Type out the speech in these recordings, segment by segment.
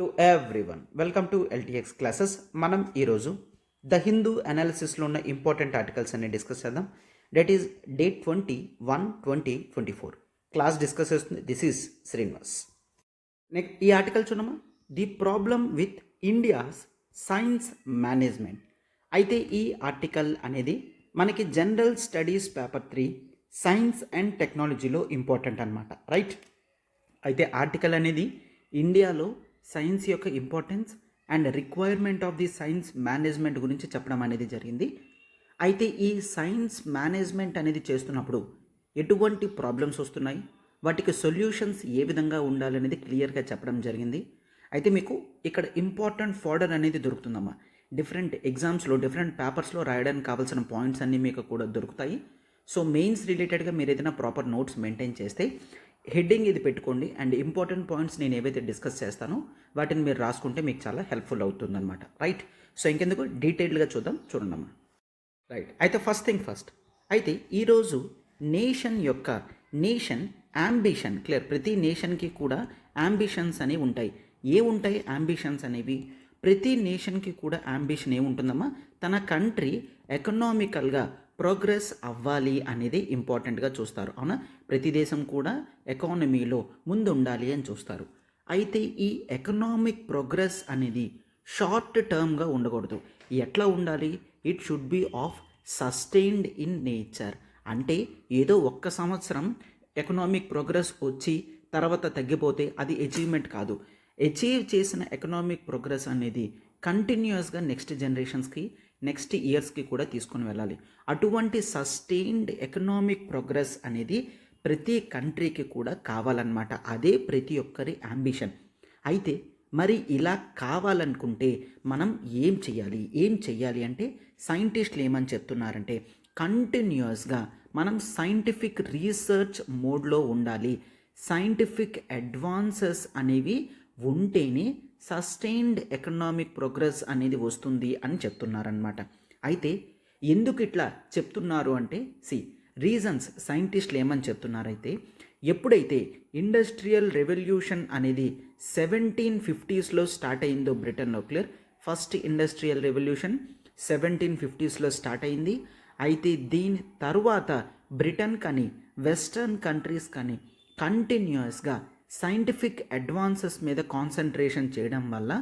To everyone welcome to LTX classes. మనం ఈరోజు the Hindu అనాలిసిస్లో ఉన్న ఇంపార్టెంట్ ఆర్టికల్స్ అన్ని డిస్కస్ చేద్దాం. Date is date 20/1/2024. Class discuss చేస్తుంది. This is Srinivas. నెక్స్ట్ ఈ ఆర్టికల్ చూడమా, the problem with India's science management. అయితే ఈ ఆర్టికల్ అనేది మనకి general studies paper 3 science and టెక్నాలజీలో ఇంపార్టెంట్ అనమాట, రైట్? అయితే ఆర్టికల్ అనేది ఇండియాలో సైన్స్ యొక్క importance and requirement of the science management గురించి చెప్పడం అనేది జరిగింది. అయితే ఈ సైన్స్ మేనేజ్మెంట్ అనేది చేస్తున్నప్పుడు ఎటువంటి ప్రాబ్లమ్స్ వస్తున్నాయి, వాటికి సొల్యూషన్స్ ఏ విధంగా ఉండాలనేది క్లియర్గా చెప్పడం జరిగింది. అయితే మీకు ఇక్కడ ఇంపార్టెంట్ ఫోల్డర్ అనేది దొరుకుతుందమ్మా. డిఫరెంట్ ఎగ్జామ్స్లో డిఫరెంట్ పేపర్స్లో రాయడానికి కావాల్సిన పాయింట్స్ అన్నీ మీకు కూడా దొరుకుతాయి. సో మెయిన్స్ రిలేటెడ్గా మీరు ఏదైనా ప్రాపర్ నోట్స్ మెయింటైన్ చేస్తే హెడ్డింగ్ ఇది పెట్టుకోండి అండ్ ఇంపార్టెంట్ పాయింట్స్ నేను ఏవైతే డిస్కస్ చేస్తానో వాటిని మీరు రాసుకుంటే మీకు చాలా హెల్ప్ఫుల్ అవుతుందన్నమాట, రైట్? సో ఇంకెందుకు డీటెయిల్డ్గా చూడండమ్మా, రైట్? అయితే ఫస్ట్ థింగ్ ఫస్ట్, అయితే ఈరోజు నేషన్ యాంబిషన్ క్లియర్. ప్రతి నేషన్కి కూడా యాంబిషన్స్ అనేవి ఉంటాయి. ఉంటాయి యాంబిషన్స్ అనేవి? ప్రతి నేషన్కి కూడా యాంబిషన్ ఏముంటుందమ్మా, తన కంట్రీ ఎకనామికల్గా ప్రోగ్రెస్ అవ్వాలి అనేది ఇంపార్టెంట్గా చూస్తారు, అవునా? ప్రతి దేశం కూడా ఎకానమీలో ముందు ఉండాలి అని చూస్తారు. అయితే ఈ ఎకనామిక్ ప్రోగ్రెస్ అనేది షార్ట్ టర్మ్గా ఉండకూడదు. ఎట్లా ఉండాలి? It should B of sustained in nature. అంటే ఏదో ఒక్క సంవత్సరం ఎకనామిక్ ప్రోగ్రెస్ వచ్చి తర్వాత తగ్గిపోతే అది అచీవ్మెంట్ కాదు. అచీవ్ చేసిన ఎకనామిక్ ప్రోగ్రెస్ అనేది కంటిన్యూస్గా నెక్స్ట్ జనరేషన్స్కి నెక్స్ట్ ఇయర్స్కి కూడా తీసుకొని వెళ్ళాలి. అటువంటి సస్టైన్డ్ ఎకనామిక్ ప్రోగ్రెస్ అనేది ప్రతి కంట్రీకి కూడా కావాలన్నమాట. అదే ప్రతి ఒక్కరి అంబిషన్. అయితే మరి ఇలా కావాలనుకుంటే మనం ఏం చెయ్యాలి అంటే సైంటిస్టులు ఏమని చెప్తున్నారంటే కంటిన్యూస్గా మనం సైంటిఫిక్ రీసెర్చ్ మోడ్లో ఉండాలి. సైంటిఫిక్ అడ్వాన్సెస్ అనేవి ఉంటేనే సస్టైన్డ్ ఎకనామిక్ ప్రోగ్రెస్ అనేది వస్తుంది అని చెప్తున్నారనమాట. అయితే ఎందుకు ఇట్లా చెప్తున్నారు అంటే రీజన్స్ సైంటిస్టులు ఏమని చెప్తున్నారైతే, ఎప్పుడైతే ఇండస్ట్రియల్ రెవల్యూషన్ అనేది 1750s స్టార్ట్ అయిందో బ్రిటన్లో, clear, first industrial revolution 1750s start అయింది. అయితే దీని తర్వాత బ్రిటన్ కానీ వెస్టర్న్ కంట్రీస్ కానీ కంటిన్యూస్గా సైంటిఫిక్ అడ్వాన్సెస్ మీద కాన్సన్ట్రేషన్ చేయడం వల్ల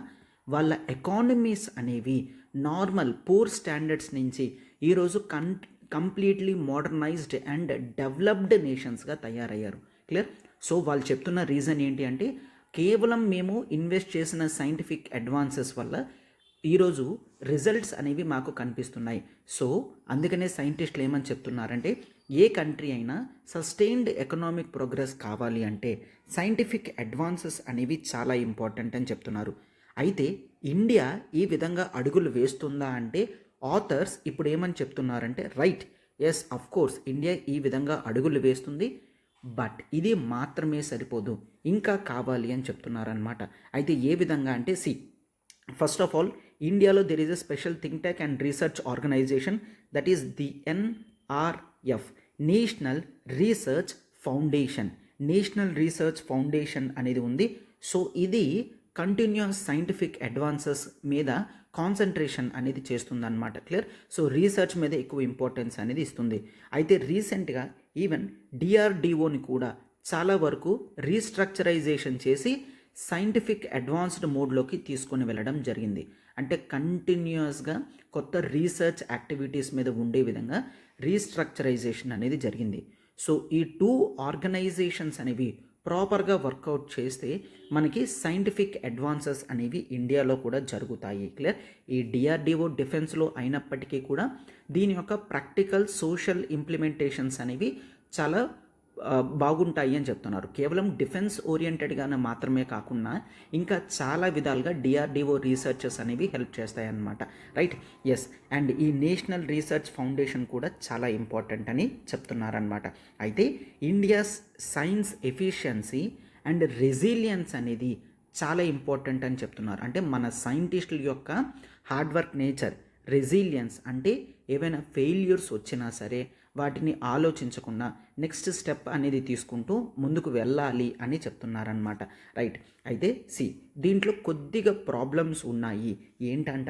వాళ్ళ ఎకానమీస్ అనేవి నార్మల్ పూర్ స్టాండర్డ్స్ నుంచి ఈరోజు కంప్లీట్లీ మోడర్నైజ్డ్ అండ్ డెవలప్డ్ నేషన్స్గా తయారయ్యారు, క్లియర్? సో వాళ్ళు చెప్తున్న రీజన్ ఏంటి అంటే కేవలం మేము ఇన్వెస్ట్ చేసిన సైంటిఫిక్ అడ్వాన్సెస్ వల్ల ఈరోజు రిజల్ట్స్ అనేవి మాకు కనిపిస్తున్నాయి. సో అందుకనే సైంటిస్టులు ఏమని చెప్తున్నారంటే ఏ కంట్రీ అయినా సస్టైన్డ్ ఎకనామిక్ ప్రోగ్రెస్ కావాలి అంటే సైంటిఫిక్ అడ్వాన్సెస్ అనేవి చాలా ఇంపార్టెంట్ అని చెప్తున్నారు. అయితే ఇండియా ఈ విధంగా అడుగులు వేస్తుందా అంటే ఆథర్స్ ఇప్పుడు ఏమని చెప్తున్నారంటే right, yes, of course India ఈ విధంగా అడుగులు వేస్తుంది, బట్ ఇది మాత్రమే సరిపోదు, ఇంకా కావాలి అని చెప్తున్నారనమాట. అయితే ఏ విధంగా అంటే ఫస్ట్ ఆఫ్ ఆల్ ఇండియాలో there is a special think tank and research organisation, that is the NRF, national research foundation అనేది ఉంది. సో ఇది కంటిన్యూస్ సైంటిఫిక్ అడ్వాన్సెస్ మీద కాన్సన్ట్రేషన్ అనేది చేస్తుందన్నమాట, క్లియర్? సో రీసెర్చ్ మీద ఎక్కువ ఇంపార్టెన్స్ అనేది ఇస్తుంది. అయితే రీసెంట్గా ఈవెన్ DRDOని కూడా చాలా వరకు రీస్ట్రక్చరైజేషన్ చేసి సైంటిఫిక్ అడ్వాన్స్డ్ మోడ్లోకి తీసుకొని వెళ్ళడం జరిగింది. అంటే కంటిన్యూస్గా కొత్త రీసెర్చ్ యాక్టివిటీస్ మీద ఉండే విధంగా రీస్ట్రక్చరైజేషన్ అనేది జరిగింది. సో ఈ 2 ఆర్గనైజేషన్స్ అనేవి ప్రాపర్గా వర్కౌట్ చేస్తే మనకి సైంటిఫిక్ అడ్వాన్సెస్ అనేవి ఇండియాలో కూడా జరుగుతాయి, క్లియర్? ఈ DRDO డిఫెన్స్లో అయినప్పటికీ కూడా దీని యొక్క ప్రాక్టికల్ సోషల్ ఇంప్లిమెంటేషన్స్ అనేవి చాలా బాగుంటాయి అని చెప్తున్నారు. కేవలం డిఫెన్స్ ఓరియంటెడ్గానే మాత్రమే కాకుండా ఇంకా చాలా విధాలుగా DRDO రీసెర్చెస్ అనేవి హెల్ప్ చేస్తాయన్నమాట, రైట్? ఎస్, అండ్ ఈ నేషనల్ రీసెర్చ్ ఫౌండేషన్ కూడా చాలా ఇంపార్టెంట్ అని చెప్తున్నారనమాట. అయితే India's science efficiency and resilience అనేది చాలా ఇంపార్టెంట్ అని చెప్తున్నారు. అంటే మన సైంటిస్టుల యొక్క హార్డ్ వర్క్ నేచర్, రెసిలియన్స్ అంటే ఏవైనా ఫెయిల్యూర్స్ వచ్చినా సరే వాటిని ఆలోచించకుండా నెక్స్ట్ స్టెప్ అనేది తీసుకుంటూ ముందుకు వెళ్ళాలి అని చెప్తున్నారనమాట. రైట్. అయితే దీంట్లో కొద్దిగా ప్రాబ్లమ్స్ ఉన్నాయి. ఏంటంట,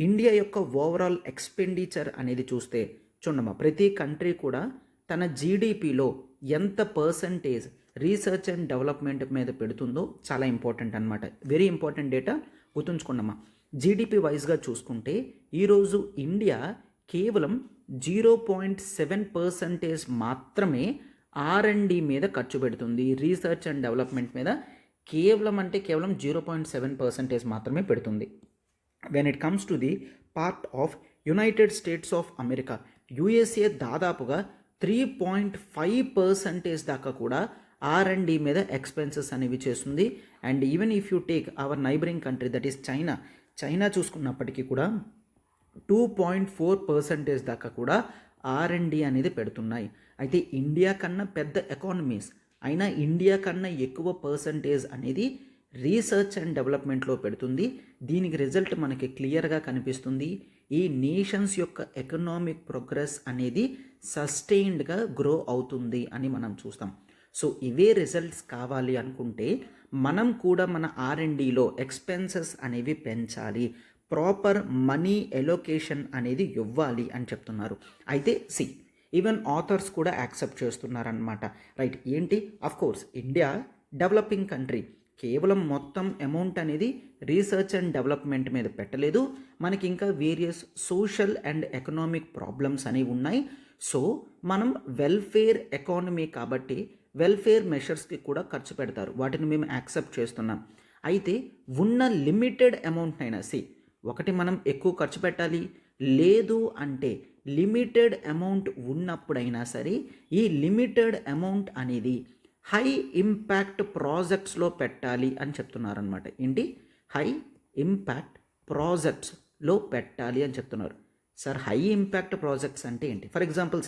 ఇండియా యొక్క ఓవరాల్ ఎక్స్పెండిచర్ అనేది చూస్తే చూడమ్మా, ప్రతి కంట్రీ కూడా తన జీడిపిలో ఎంత పర్సంటేజ్ రీసెర్చ్ అండ్ డెవలప్మెంట్ మీద పెడుతుందో చాలా ఇంపార్టెంట్ అనమాట. వెరీ ఇంపార్టెంట్ డేటా, గుర్తుంచుకోండమ్మా. జీడిపి వైజ్గా చూసుకుంటే ఈరోజు ఇండియా కేవలం 0.7% మాత్రమే R&D మీద ఖర్చు పెడుతుంది. రీసెర్చ్ అండ్ డెవలప్మెంట్ మీద కేవలం 0.7% మాత్రమే పెడుతుంది. When it comes to the part of United States of America, USA దాదాపుగా 3.5% దాకా కూడా R&D మీద ఎక్స్పెన్సెస్ అనేవి చేస్తుంది. And even if you take our neighbouring country that is China చూసుకున్నప్పటికీ కూడా 2.4% దాకా కూడా R&D అనేది పెడుతున్నాయి. అయితే ఇండియా కన్నా పెద్ద ఎకానమీస్ అయినా ఇండియా కన్నా ఎక్కువ పర్సంటేజ్ అనేది రీసెర్చ్ అండ్ డెవలప్మెంట్లో పెడుతుంది. దీనికి రిజల్ట్ మనకి క్లియర్గా కనిపిస్తుంది. ఈ నేషన్స్ యొక్క ఎకనామిక్ ప్రోగ్రెస్ అనేది సస్టైన్డ్గా గ్రో అవుతుంది అని మనం చూస్తాం. సో ఇవే రిజల్ట్స్ కావాలి అనుకుంటే మనం కూడా మన R&Dలో ఎక్స్పెన్సెస్ అనేవి పెంచాలి, ప్రాపర్ మనీ ఎలోకేషన్ అనేది ఇవ్వాలి అని చెప్తున్నారు. అయితే ఈవెన్ ఆథర్స్ కూడా యాక్సెప్ట్ చేస్తున్నారనమాట. రైట్. ఏంటి, అఫ్కోర్స్ ఇండియా డెవలపింగ్ కంట్రీ, కేవలం మొత్తం అమౌంట్ అనేది రీసెర్చ్ అండ్ డెవలప్మెంట్ మీద పెట్టలేదు. మనకి ఇంకా various social and economic problems అనేవి ఉన్నాయి. సో మనం వెల్ఫేర్ ఎకానమీ కాబట్టి వెల్ఫేర్ మెషర్స్కి కూడా ఖర్చు పెడతారు. వాటిని మేము యాక్సెప్ట్ చేస్తున్నాం. అయితే ఉన్న లిమిటెడ్ అమౌంట్ అయినా ఒకటి మనం ఎక్కువ ఖర్చు పెట్టాలి, లేదు అంటే లిమిటెడ్ అమౌంట్ ఉన్నప్పుడైనా సరే ఈ లిమిటెడ్ అమౌంట్ అనేది హై ఇంపాక్ట్ ప్రాజెక్ట్స్లో పెట్టాలి అని చెప్తున్నారనమాట. ఏంటి, హై ఇంపాక్ట్ ప్రాజెక్ట్స్లో పెట్టాలి అని చెప్తున్నారు. సార్ హై ఇంపాక్ట్ ప్రాజెక్ట్స్ అంటే ఏంటి? ఫర్ ఎగ్జాంపుల్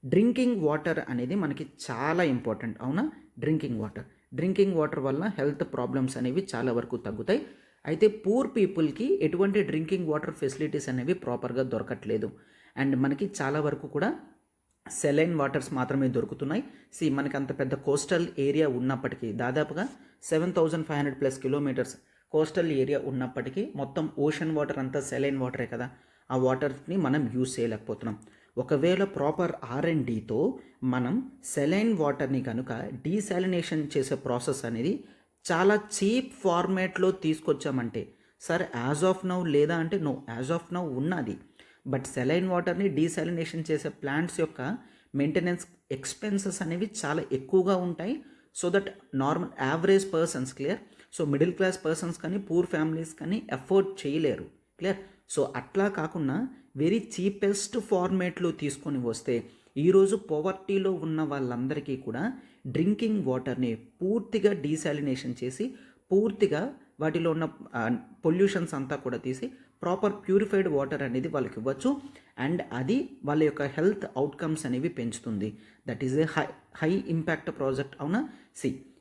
డ్రింకింగ్ వాటర్ అనేది మనకి చాలా ఇంపార్టెంట్, అవునా? డ్రింకింగ్ వాటర్ వల్ల హెల్త్ ప్రాబ్లమ్స్ అనేవి చాలా వరకు తగ్గుతాయి. అయితే పూర్ పీపుల్కి ఎటువంటి డ్రింకింగ్ వాటర్ ఫెసిలిటీస్ అనేవి ప్రాపర్గా దొరకట్లేదు. అండ్ మనకి చాలా వరకు కూడా సెలైన్ వాటర్స్ మాత్రమే దొరుకుతున్నాయి. మనకి అంత పెద్ద కోస్టల్ ఏరియా ఉన్నప్పటికీ, దాదాపుగా 7,500+ కిలోమీటర్స్ కోస్టల్ ఏరియా ఉన్నప్పటికీ మొత్తం ఓషన్ వాటర్ అంతా సెలైన్ వాటరే కదా. ఆ వాటర్ని మనం యూజ్ చేయలేకపోతున్నాం. ఒకవేళ ప్రాపర్ R&Dతో మనం సెలైన్ వాటర్ని కనుక డీసాలినేషన్ చేసే ప్రాసెస్ అనేది చాలా చీప్ ఫార్మేట్లో తీసుకొచ్చామంటే, సార్ యాజ్ ఆఫ్ నౌ లేదా అంటే నో, యాజ్ ఆఫ్ నౌ ఉన్నది. బట్ సెలైన్ వాటర్ని డీసాలినేషన్ చేసే ప్లాంట్స్ యొక్క మెయింటెనెన్స్ ఎక్స్పెన్సెస్ అనేవి చాలా ఎక్కువగా ఉంటాయి. So that normal average persons, clear, so middle class persons కానీ పూర్ ఫ్యామిలీస్ కానీ అఫోర్డ్ చేయలేరు, క్లియర్. సో అట్లా కాకుండా వెరీ చీపెస్ట్ ఫార్మేట్లో తీసుకొని వస్తే ఈరోజు పోవర్టీలో ఉన్న వాళ్ళందరికీ కూడా డ్రింకింగ్ వాటర్ని పూర్తిగా డీసాలినేషన్ చేసి పూర్తిగా వాటిలో ఉన్న పొల్యూషన్స్ అంతా కూడా తీసి ప్రాపర్ ప్యూరిఫైడ్ వాటర్ అనేది వాళ్ళకి ఇవ్వచ్చు. అండ్ అది వాళ్ళ యొక్క హెల్త్ అవుట్కమ్స్ అనేవి పెంచుతుంది. That is a high impact project, అవునా?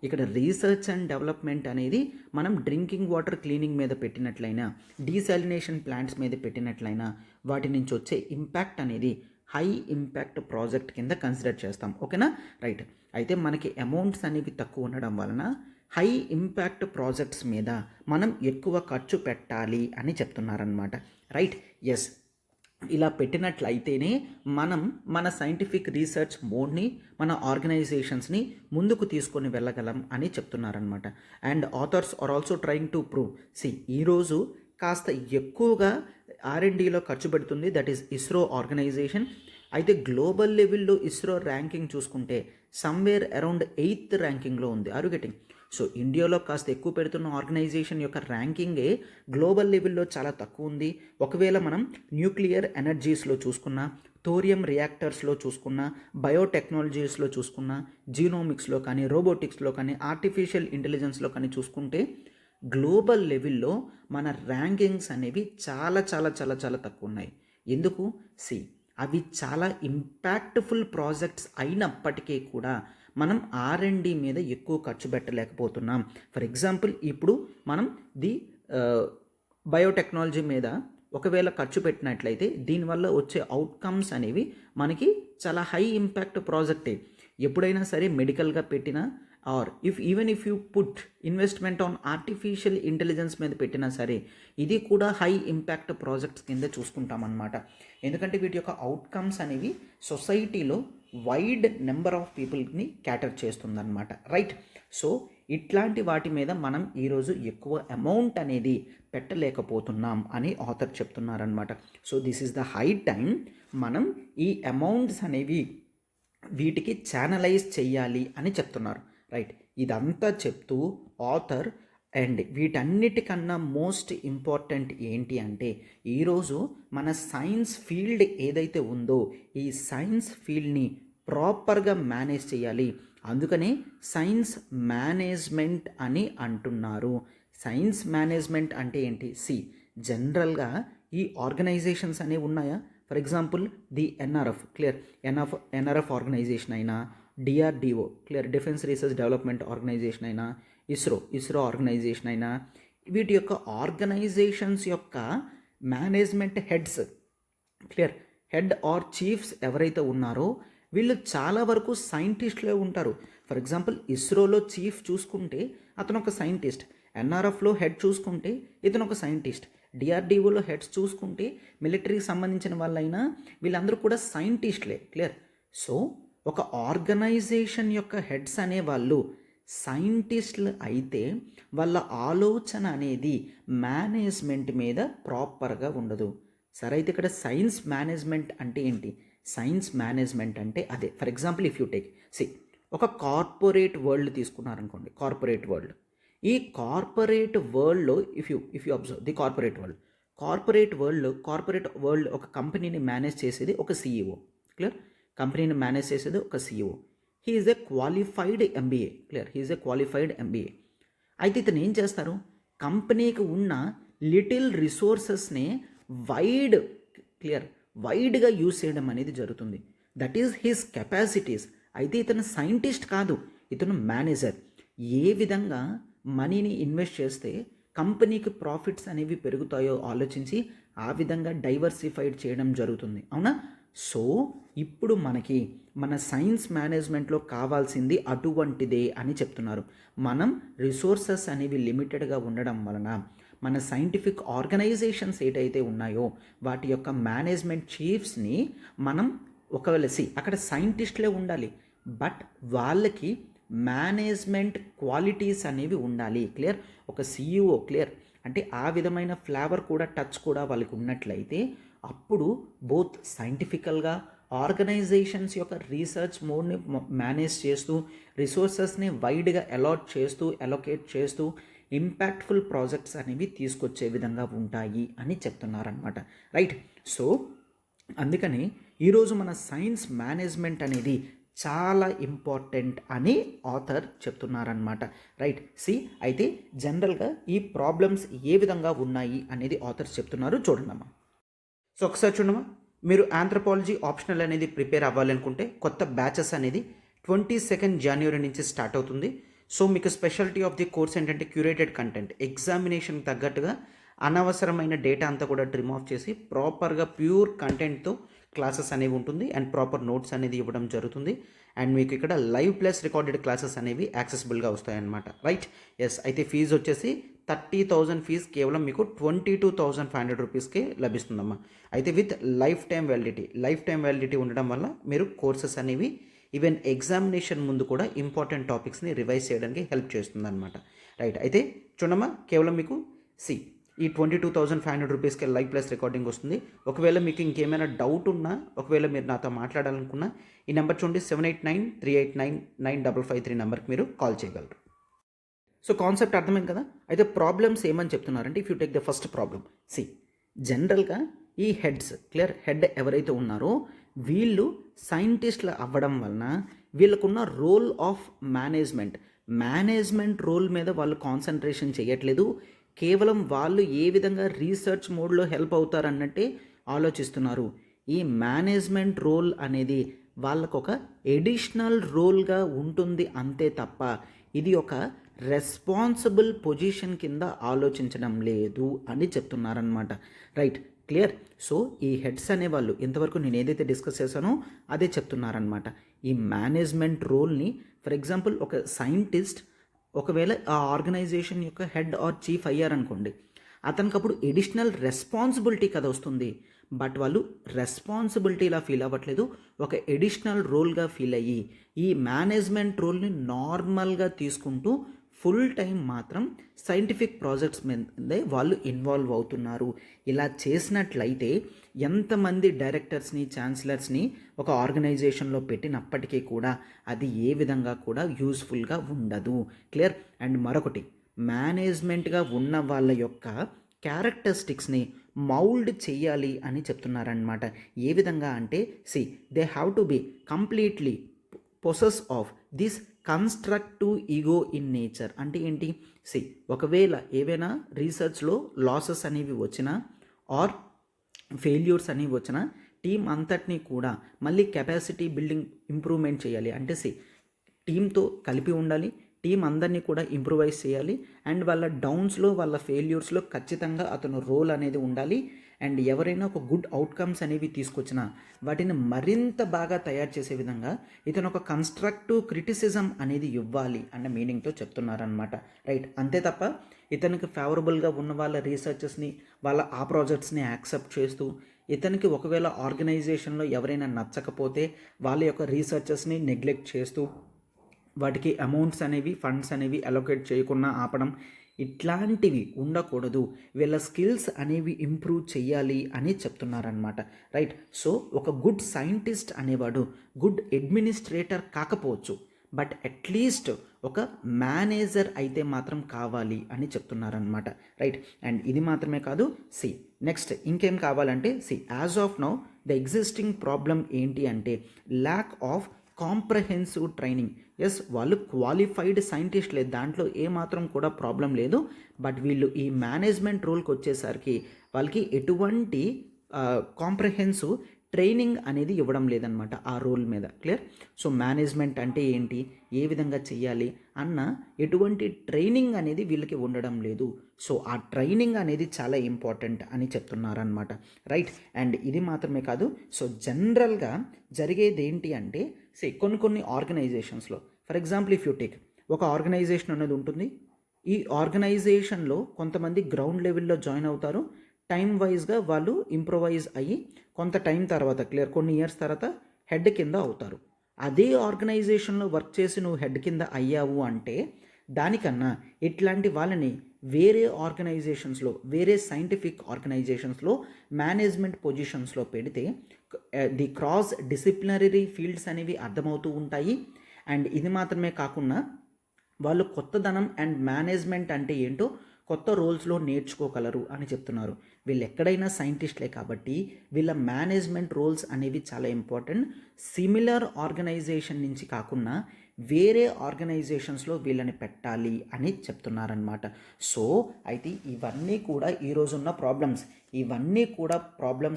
ఇక్కడ రీసెర్చ్ అండ్ డెవలప్మెంట్ అనేది మనం డ్రింకింగ్ వాటర్ క్లీనింగ్ మీద పెట్టినట్లయినా, డీసాలినేషన్ ప్లాంట్స్ మీద పెట్టినట్లయినా వాటి నుంచి వచ్చే ఇంపాక్ట్ అనేది హై ఇంపాక్ట్ ప్రాజెక్ట్ కింద కన్సిడర్ చేస్తాం. ఓకేనా? రైట్. అయితే మనకి అమౌంట్స్ అనేవి తక్కువ ఉండడం వలన హై ఇంపాక్ట్ ప్రాజెక్ట్స్ మీద మనం ఎక్కువ ఖర్చు పెట్టాలి అని చెప్తున్నారనమాట. రైట్. ఎస్, ఇలా పెట్టినట్లయితేనే మనం మన సైంటిఫిక్ రీసెర్చ్ మోడ్ని, మన ఆర్గనైజేషన్స్ని ముందుకు తీసుకొని వెళ్ళగలం అని చెప్తున్నారనమాట. And authors are also trying to prove. ఈరోజు కాస్త ఎక్కువగా R&Dలో ఖర్చు పెడుతుంది, దట్ ఈస్ ఇస్రో ఆర్గనైజేషన్. అయితే గ్లోబల్ లెవెల్లో ఇస్రో ర్యాంకింగ్ చూసుకుంటే సమ్వేర్ అరౌండ్ 8th ర్యాంకింగ్లో ఉంది. Are you getting? సో ఇండియాలో కాస్త ఎక్కువ పెడుతున్న ఆర్గనైజేషన్ యొక్క ర్యాంకింగే గ్లోబల్ లెవెల్లో చాలా తక్కువ ఉంది. ఒకవేళ మనం న్యూక్లియర్ ఎనర్జీస్లో చూసుకున్నా, థోరియం రియాక్టర్స్లో చూసుకున్నా, బయోటెక్నాలజీస్లో చూసుకున్నా, జీనోమిక్స్లో కానీ, రోబోటిక్స్లో కానీ, ఆర్టిఫిషియల్ ఇంటెలిజెన్స్లో కానీ చూసుకుంటే గ్లోబల్ లెవెల్లో మన ర్యాంకింగ్స్ అనేవి చాలా చాలా చాలా చాలా తక్కువ ఉన్నాయి. ఎందుకు? అవి చాలా ఇంపాక్ట్ఫుల్ ప్రాజెక్ట్స్ అయినప్పటికీ కూడా మనం R&D మీద ఎక్కువ ఖర్చు పెట్టలేకపోతున్నాం. ఫర్ ఎగ్జాంపుల్ ఇప్పుడు మనం బయోటెక్నాలజీ మీద ఒకవేళ ఖర్చు పెట్టినట్లయితే దీనివల్ల వచ్చే అవుట్కమ్స్ అనేవి మనకి చాలా హై ఇంపాక్ట్ ప్రాజెక్టే. ఎప్పుడైనా సరే మెడికల్గా పెట్టినా or even if you put investment on artificial intelligence మీద పెట్టినా సరే ఇది కూడా హై ఇంపాక్ట్ ప్రాజెక్ట్స్ కింద చూసుకుంటామన్నమాట. ఎందుకంటే వీటి యొక్క అవుట్కమ్స్ అనేవి సొసైటీలో వైడ్ నెంబర్ ఆఫ్ పీపుల్ని క్యాటర్ చేస్తుందన్నమాట. రైట్. సో ఇట్లాంటి వాటి మీద మనం ఈరోజు ఎక్కువ అమౌంట్ అనేది పెట్టలేకపోతున్నాం అని ఆథర్ చెప్తున్నారనమాట. So this is the high time మనం ఈ అమౌంట్స్ అనేవి వీటికి ఛానలైజ్ చెయ్యాలి అని చెప్తున్నారు. రైట్. ఇదంతా చెప్తూ ఆథర్ అండ్ వీటన్నిటికన్నా మోస్ట్ ఇంపార్టెంట్ ఏంటి అంటే ఈరోజు మన సైన్స్ ఫీల్డ్ ఏదైతే ఉందో ఈ సైన్స్ ఫీల్డ్ని ప్రాపర్గా మేనేజ్ చేయాలి. అందుకనే సైన్స్ మేనేజ్మెంట్ అని అంటున్నారు. సైన్స్ మేనేజ్మెంట్ అంటే ఏంటి? జనరల్గా ఈ ఆర్గనైజేషన్స్ అనేవి ఉన్నాయా? For example the NRF, clear, NRF organisation అయినా, DRDO, clear, defence research development organisation అయినా, ఇస్రో ఆర్గనైజేషన్ అయినా, వీటి యొక్క ఆర్గనైజేషన్స్ యొక్క management heads, clear, head or chiefs ఎవరైతే ఉన్నారో వీళ్ళు చాలా వరకు సైంటిస్టులే ఉంటారు. ఫర్ ఎగ్జాంపుల్ ఇస్రోలో చీఫ్ చూసుకుంటే అతను ఒక సైంటిస్ట్, ఎన్ఆర్ఎఫ్లో హెడ్ చూసుకుంటే ఇతను ఒక సైంటిస్ట్, డిఆర్డిఓలో హెడ్స్ చూసుకుంటే మిలిటరీకి సంబంధించిన వాళ్ళైనా వీళ్ళందరూ కూడా సైంటిస్టులే. క్లియర్. సో ఒక ఆర్గనైజేషన్ యొక్క హెడ్స్ అనే వాళ్ళు సైంటిస్టులు అయితే వాళ్ళ ఆలోచన అనేది మేనేజ్మెంట్ మీద ప్రాపర్గా ఉండదు. సరే, అయితే ఇక్కడ సైన్స్ మేనేజ్మెంట్ అంటే ఏంటి? సైన్స్ మేనేజ్మెంట్ అంటే అదే. For example if you take ఒక కార్పొరేట్ వరల్డ్ తీసుకున్నారనుకోండి. కార్పొరేట్ వరల్డ్, ఈ కార్పొరేట్ వరల్డ్లో if you observe the corporate world ఒక కంపెనీని మేనేజ్ చేసేది ఒక CEO. క్లియర్. కంపెనీని మేనేజ్ చేసేది ఒక CEO. He is a qualified MBA. Clear, he is a qualified MBA. అయితే ఇతను ఏం చేస్తారు? కంపెనీకి ఉన్న లిటిల్ రిసోర్సెస్ని వైడ్గా యూజ్ చేయడం అనేది జరుగుతుంది. That is his capacities. అయితే ఇతను సైంటిస్ట్ కాదు, ఇతను మేనేజర్. ఏ విధంగా మనీని ఇన్వెస్ట్ చేస్తే కంపెనీకి ప్రాఫిట్స్ అనేవి పెరుగుతాయో ఆలోచించి ఆ విధంగా డైవర్సిఫైడ్ చేయడం జరుగుతుంది. అవునా? సో ఇప్పుడు మన సైన్స్ మేనేజ్మెంట్లో కావాల్సింది అటువంటిదే అని చెప్తున్నారు. మనం రిసోర్సెస్ అనేవి లిమిటెడ్గా ఉండడం వలన మన సైంటిఫిక్ ఆర్గనైజేషన్స్ ఏదైతే ఉన్నాయో వాటి యొక్క మేనేజ్మెంట్ చీఫ్స్ని మనం ఒకవేళ అక్కడ సైంటిస్టులే ఉండాలి, బట్ వాళ్ళకి మేనేజ్మెంట్ క్వాలిటీస్ అనేవి ఉండాలి. క్లియర్. ఒక CEO, క్లియర్, అంటే ఆ విధమైన ఫ్లేవర్ కూడా టచ్ కూడా వాళ్ళకి ఉన్నట్లయితే అప్పుడు బోత్ సైంటిఫికల్గా ఆర్గనైజేషన్స్ యొక్క రీసెర్చ్ మోడ్ని మేనేజ్ చేస్తూ రిసోర్సెస్ని వైడ్గా అలొకేట్ చేస్తూ ఇంపాక్ట్ఫుల్ ప్రాజెక్ట్స్ అనేవి తీసుకొచ్చే విధంగా ఉంటాయి అని చెప్తున్నారనమాట. రైట్. సో అందుకని ఈరోజు మన సైన్స్ మేనేజ్మెంట్ అనేది చాలా ఇంపార్టెంట్ అని ఆథర్ చెప్తున్నారనమాట. రైట్. అయితే జనరల్గా ఈ ప్రాబ్లమ్స్ ఏ విధంగా ఉన్నాయి అనేది ఆథర్స్ చెప్తున్నారు. చూడండమ్మా. సో ఒకసారి చూడమ్మా, మీరు ఆంథ్రపాలజీ ఆప్షనల్ అనేది ప్రిపేర్ అవ్వాలనుకుంటే కొత్త బ్యాచెస్ అనేది 22 జనవరి నుంచి స్టార్ట్ అవుతుంది. సో మీకు స్పెషాలిటీ ఆఫ్ ది కోర్స్ ఏంటంటే క్యూరేటెడ్ కంటెంట్, ఎగ్జామినేషన్ తగ్గట్టుగా అనవసరమైన డేటా అంతా కూడా ట్రిమ్ ఆఫ్ చేసి ప్రాపర్గా ప్యూర్ కంటెంట్తో క్లాసెస్ అనేవి ఉంటుంది అండ్ ప్రాపర్ నోట్స్ అనేది ఇవ్వడం జరుగుతుంది. అండ్ మీకు ఇక్కడ లైవ్ ప్లస్ రికార్డెడ్ క్లాసెస్ అనేవి యాక్సెసిబుల్గా వస్తాయన్నమాట. రైట్. ఎస్. అయితే ఫీజు వచ్చేసి 30,000 ఫీజు కేవలం మీకు 22,500 రూపీస్కే లభిస్తుందమ్మా. అయితే విత్ లైఫ్ టైం వ్యాలిడిటీ ఉండడం వల్ల మీరు కోర్సెస్ అనేవి ఈవెన్ ఎగ్జామినేషన్ ముందు కూడా ఇంపార్టెంట్ టాపిక్స్ని రివైజ్ చేయడానికి హెల్ప్ చేస్తుంది అనమాట. రైట్. అయితే చూడమ్మా, కేవలం మీకు ఈ 22,500 రూపీస్కి లైవ్ ప్లస్ రికార్డింగ్ వస్తుంది. ఒకవేళ మీకు ఇంకేమైనా డౌట్ ఉన్నా, ఒకవేళ మీరు నాతో మాట్లాడాలనుకున్నా ఈ నెంబర్ చూడండి, 7893899553 నెంబర్కి మీరు కాల్ చేయగలరు. సో కాన్సెప్ట్ అర్థమైంది కదా. అయితే ప్రాబ్లమ్స్ ఏమని చెప్తున్నారంటే if you take the first problem, జనరల్గా ఈ హెడ్స్, క్లియర్, హెడ్ ఎవరైతే ఉన్నారో వీళ్ళు సైంటిస్టులు అవ్వడం వలన వీళ్ళకున్న రోల్ ఆఫ్ మేనేజ్మెంట్ రోల్ మీద వాళ్ళు కాన్సన్ట్రేషన్ చేయట్లేదు. కేవలం వాళ్ళు ఏ విధంగా రీసెర్చ్ మోడ్లో హెల్ప్ అవుతారన్నట్టే ఆలోచిస్తున్నారు. ఈ మేనేజ్మెంట్ రోల్ అనేది వాళ్ళకు ఒక ఎడిషనల్ రోల్గా ఉంటుంది అంతే తప్ప ఇది ఒక రెస్పాన్సిబుల్ పొజిషన్ కింద ఆలోచించడం లేదు అని చెప్తున్నారనమాట. Right, clear. సో ఈ హెడ్స్ అనేవాళ్ళు ఇంతవరకు నేను ఏదైతే డిస్కస్ చేశానో అదే చెప్తున్నారనమాట. ఈ మేనేజ్మెంట్ రోల్ని ఫర్ ఎగ్జాంపుల్ ఒక సైంటిస్ట్ ఒకవేళ ఆ ఆర్గనైజేషన్ యొక్క హెడ్ ఆర్ చీఫ్ అయ్యారనుకోండి, అతనికి అప్పుడు ఎడిషనల్ రెస్పాన్సిబిలిటీ కదా వస్తుంది. బట్ వాళ్ళు రెస్పాన్సిబిలిటీలా ఫీల్ అవ్వట్లేదు, ఒక ఎడిషనల్ రోల్గా ఫీల్ అయ్యి ఈ మేనేజ్మెంట్ రోల్ని నార్మల్గా తీసుకుంటూ ఫుల్ టైం మాత్రం సైంటిఫిక్ ప్రాజెక్ట్స్ మీదే వాళ్ళు ఇన్వాల్వ్ అవుతున్నారు. ఇలా చేసినట్లయితే ఎంతమంది డైరెక్టర్స్ని, ఛాన్సలర్స్ని ఒక ఆర్గనైజేషన్లో పెట్టినప్పటికీ కూడా అది ఏ విధంగా కూడా యూస్ఫుల్గా ఉండదు. క్లియర్. అండ్ మరొకటి, మేనేజ్మెంట్గా ఉన్న వాళ్ళ యొక్క క్యారెక్టరిస్టిక్స్ని మౌల్డ్ చేయాలి అని చెప్తున్నారనమాట. ఏ విధంగా అంటే they have to be completely possess of this constructive ego in nature. అంటే ఏంటి? ఒకవేళ ఏవైనా రీసెర్చ్లో లాసెస్ అనేవి వచ్చినా ఆర్ ఫెయిల్యూర్స్ అనేవి వచ్చినా టీం అంతటినీ కూడా మళ్ళీ కెపాసిటీ బిల్డింగ్ ఇంప్రూవ్మెంట్ చేయాలి. అంటే టీంతో కలిపి ఉండాలి, టీం అందరినీ కూడా ఇంప్రూవైజ్ చేయాలి, అండ్ వాళ్ళ డౌన్స్లో వాళ్ళ ఫెయిల్యూర్స్లో ఖచ్చితంగా అతను రోల్ అనేది ఉండాలి. అండ్ ఎవరైనా ఒక గుడ్ అవుట్కమ్స్ అనేవి తీసుకొచ్చినా వాటిని మరింత బాగా తయారు చేసే విధంగా ఇతను ఒక కన్స్ట్రక్టివ్ క్రిటిసిజం అనేది ఇవ్వాలి అన్న మీనింగ్తో చెప్తున్నారనమాట. రైట్. అంతే తప్ప ఇతనికి ఫేవరబుల్గా ఉన్న వాళ్ళ రీసెర్చెస్ని, వాళ్ళ ఆ ప్రాజెక్ట్స్ని యాక్సెప్ట్ చేస్తూ, ఇతనికి ఒకవేళ ఆర్గనైజేషన్లో ఎవరైనా నచ్చకపోతే వాళ్ళ యొక్క రీసెర్చెస్ని నెగ్లెక్ట్ చేస్తూ వాటికి అమౌంట్స్ అనేవి, ఫండ్స్ అనేవి అలొకేట్ చేయకుండా ఆపడం, ఇట్లాంటివి ఉండకూడదు. వీళ్ళ స్కిల్స్ అనేవి ఇంప్రూవ్ చేయాలి అని చెప్తున్నారనమాట. రైట్. సో ఒక గుడ్ సైంటిస్ట్ అనేవాడు గుడ్ అడ్మినిస్ట్రేటర్ కాకపోవచ్చు, బట్ అట్లీస్ట్ ఒక మేనేజర్ అయితే మాత్రం కావాలి అని చెప్తున్నారనమాట. రైట్. అండ్ ఇది మాత్రమే కాదు, నెక్స్ట్ ఇంకేం కావాలంటే as of now the existing problem ఏంటి అంటే lack of comprehensive training. Yes, వాళ్ళు క్వాలిఫైడ్ సైంటిస్ట్లే, దాంట్లో ఏమాత్రం కూడా ప్రాబ్లం లేదు. బట్ వీళ్ళు ఈ మేనేజ్మెంట్ రోల్కి వచ్చేసరికి వాళ్ళకి ఎటువంటి కాంప్రహెన్సివ్ ట్రైనింగ్ అనేది ఇవ్వడం లేదనమాట ఆ రోల్ మీద. క్లియర్. సో మేనేజ్మెంట్ అంటే ఏంటి, ఏ విధంగా చెయ్యాలి అన్న ఎటువంటి ట్రైనింగ్ అనేది వీళ్ళకి ఉండడం లేదు. సో ఆ ట్రైనింగ్ అనేది చాలా ఇంపార్టెంట్ అని చెప్తున్నారనమాట. రైట్. అండ్ ఇది మాత్రమే కాదు, సో జనరల్గా జరిగేది ఏంటి అంటే కొన్ని ఆర్గనైజేషన్స్లో for example if you take ఒక ఆర్గనైజేషన్ అనేది ఉంటుంది. ఈ ఆర్గనైజేషన్లో కొంతమంది గ్రౌండ్ లెవెల్లో జాయిన్ అవుతారు. టైం వైజ్గా వాళ్ళు ఇంప్రొవైజ్ అయ్యి కొంత టైం తర్వాత, క్లియర్, కొన్ని ఇయర్స్ తర్వాత హెడ్ కింద అవుతారు. అదే ఆర్గనైజేషన్లో వర్క్ చేసి నువ్వు హెడ్ కింద అయ్యావు అంటే దానికన్నా ఇట్లాంటి వాళ్ళని వేరే ఆర్గనైజేషన్స్లో, వేరే సైంటిఫిక్ ఆర్గనైజేషన్స్లో మేనేజ్మెంట్ పొజిషన్స్లో పెడితే ది క్రాస్ డిసిప్లినరీ ఫీల్డ్స్ అనేవి అర్థమవుతూ ఉంటాయి. అండ్ ఇది మాత్రమే కాకుండా వాళ్ళు కొత్తదనం అండ్ మేనేజ్మెంట్ అంటే ఏంటో కొత్త రోల్స్లో నేర్చుకోగలరు అని చెప్తున్నారు. వీళ్ళు ఎక్కడైనా సైంటిస్ట్లే కాబట్టి వీళ్ళ మేనేజ్మెంట్ రోల్స్ అనేవి చాలా ఇంపార్టెంట్. సిమిలర్ ఆర్గనైజేషన్ నుంచి కాకుండా వేరే ఆర్గనైజేషన్స్లో వీళ్ళని పెట్టాలి అని చెప్తున్నారనమాట. సో అయితే ఇవన్నీ కూడా ఈరోజున్న ప్రాబ్లమ్స్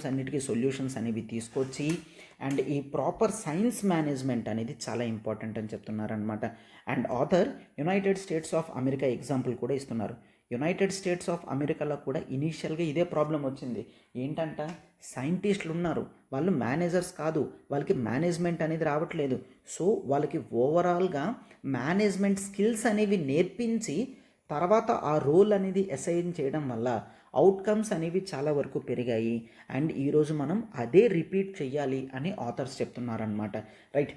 అన్నిటికీ సొల్యూషన్స్ అనేవి తీసుకొచ్చి అండ్ ఈ ప్రాపర్ సైన్స్ మేనేజ్మెంట్ అనేది చాలా ఇంపార్టెంట్ అని చెప్తున్నారనమాట. And author United States of America example కూడా ఇస్తున్నారు. యునైటెడ్ స్టేట్స్ ఆఫ్ అమెరికాలో కూడా ఇనీషియల్గా ఇదే ప్రాబ్లం వచ్చింది. ఏంటంట, సైంటిస్టులు ఉన్నారు, వాళ్ళు మేనేజర్స్ కాదు, వాళ్ళకి మేనేజ్మెంట్ అనేది రావట్లేదు. సో వాళ్ళకి ఓవరాల్గా మేనేజ్మెంట్ స్కిల్స్ అనేవి నేర్పించి తర్వాత ఆ రోల్ అనేది అసైన్ చేయడం వల్ల అవుట్కమ్స్ అనేవి చాలా వరకు పెరిగాయి. అండ్ ఈరోజు మనం అదే రిపీట్ చేయాలి అని ఆథర్స్ చెప్తున్నారనమాట. రైట్.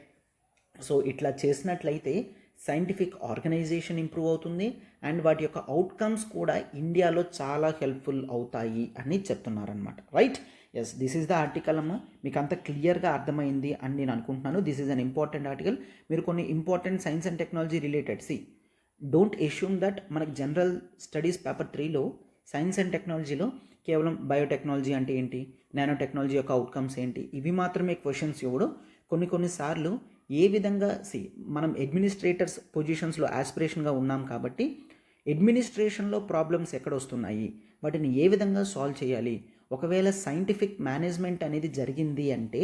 సో ఇట్లా చేసినట్లయితే సైంటిఫిక్ ఆర్గనైజేషన్ ఇంప్రూవ్ అవుతుంది అండ్ వాటి యొక్క అవుట్కమ్స్ కూడా ఇండియాలో చాలా హెల్ప్ఫుల్ అవుతాయి అని చెప్తున్నారనమాట. Right. Yes, this is the article అమ్మ. మీకు అంత క్లియర్గా అర్థమైంది అని నేను అనుకుంటున్నాను. This is an important article. మీరు కొన్ని important science and technology related don't assume that మనకి జనరల్ స్టడీస్ పేపర్ 3లో సైన్స్ అండ్ టెక్నాలజీలో కేవలం బయోటెక్నాలజీ అంటే ఏంటి, నానో టెక్నాలజీ యొక్క అవుట్కమ్స్ ఏంటి, ఇవి మాత్రమే క్వశ్చన్స్ ఇవ్వడు. కొన్నిసార్లు ఏ విధంగా మనం అడ్మినిస్ట్రేటర్స్ పొజిషన్స్లో ఆస్పిరేషన్గా ఉన్నాం కాబట్టి అడ్మినిస్ట్రేషన్లో ప్రాబ్లమ్స్ ఎక్కడ వస్తున్నాయి, వాటిని ఏ విధంగా సాల్వ్ చేయాలి, ఒకవేళ సైంటిఫిక్ మేనేజ్మెంట్ అనేది జరిగింది అంటే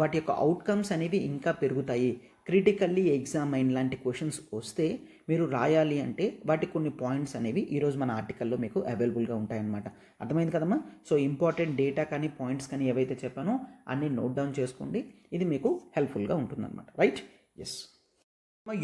వాటి యొక్క అవుట్కమ్స్ అనేవి ఇంకా పెరుగుతాయి. క్రిటికల్లీ ఎగ్జామైన్ లాంటి క్వశ్చన్స్ వస్తే మీరు రాయాలి అంటే వాటి కొన్ని పాయింట్స్ అనేవి ఈరోజు మన ఆర్టికల్లో మీకు అవైలబుల్గా ఉంటాయన్నమాట. అర్థమైంది కదమ్మా? సో ఇంపార్టెంట్ డేటా కానీ పాయింట్స్ కానీ ఏవైతే చెప్పానో అన్నీ నోట్ డౌన్ చేసుకోండి. ఇది మీకు హెల్ప్ఫుల్గా ఉంటుందన్నమాట. రైట్? ఎస్.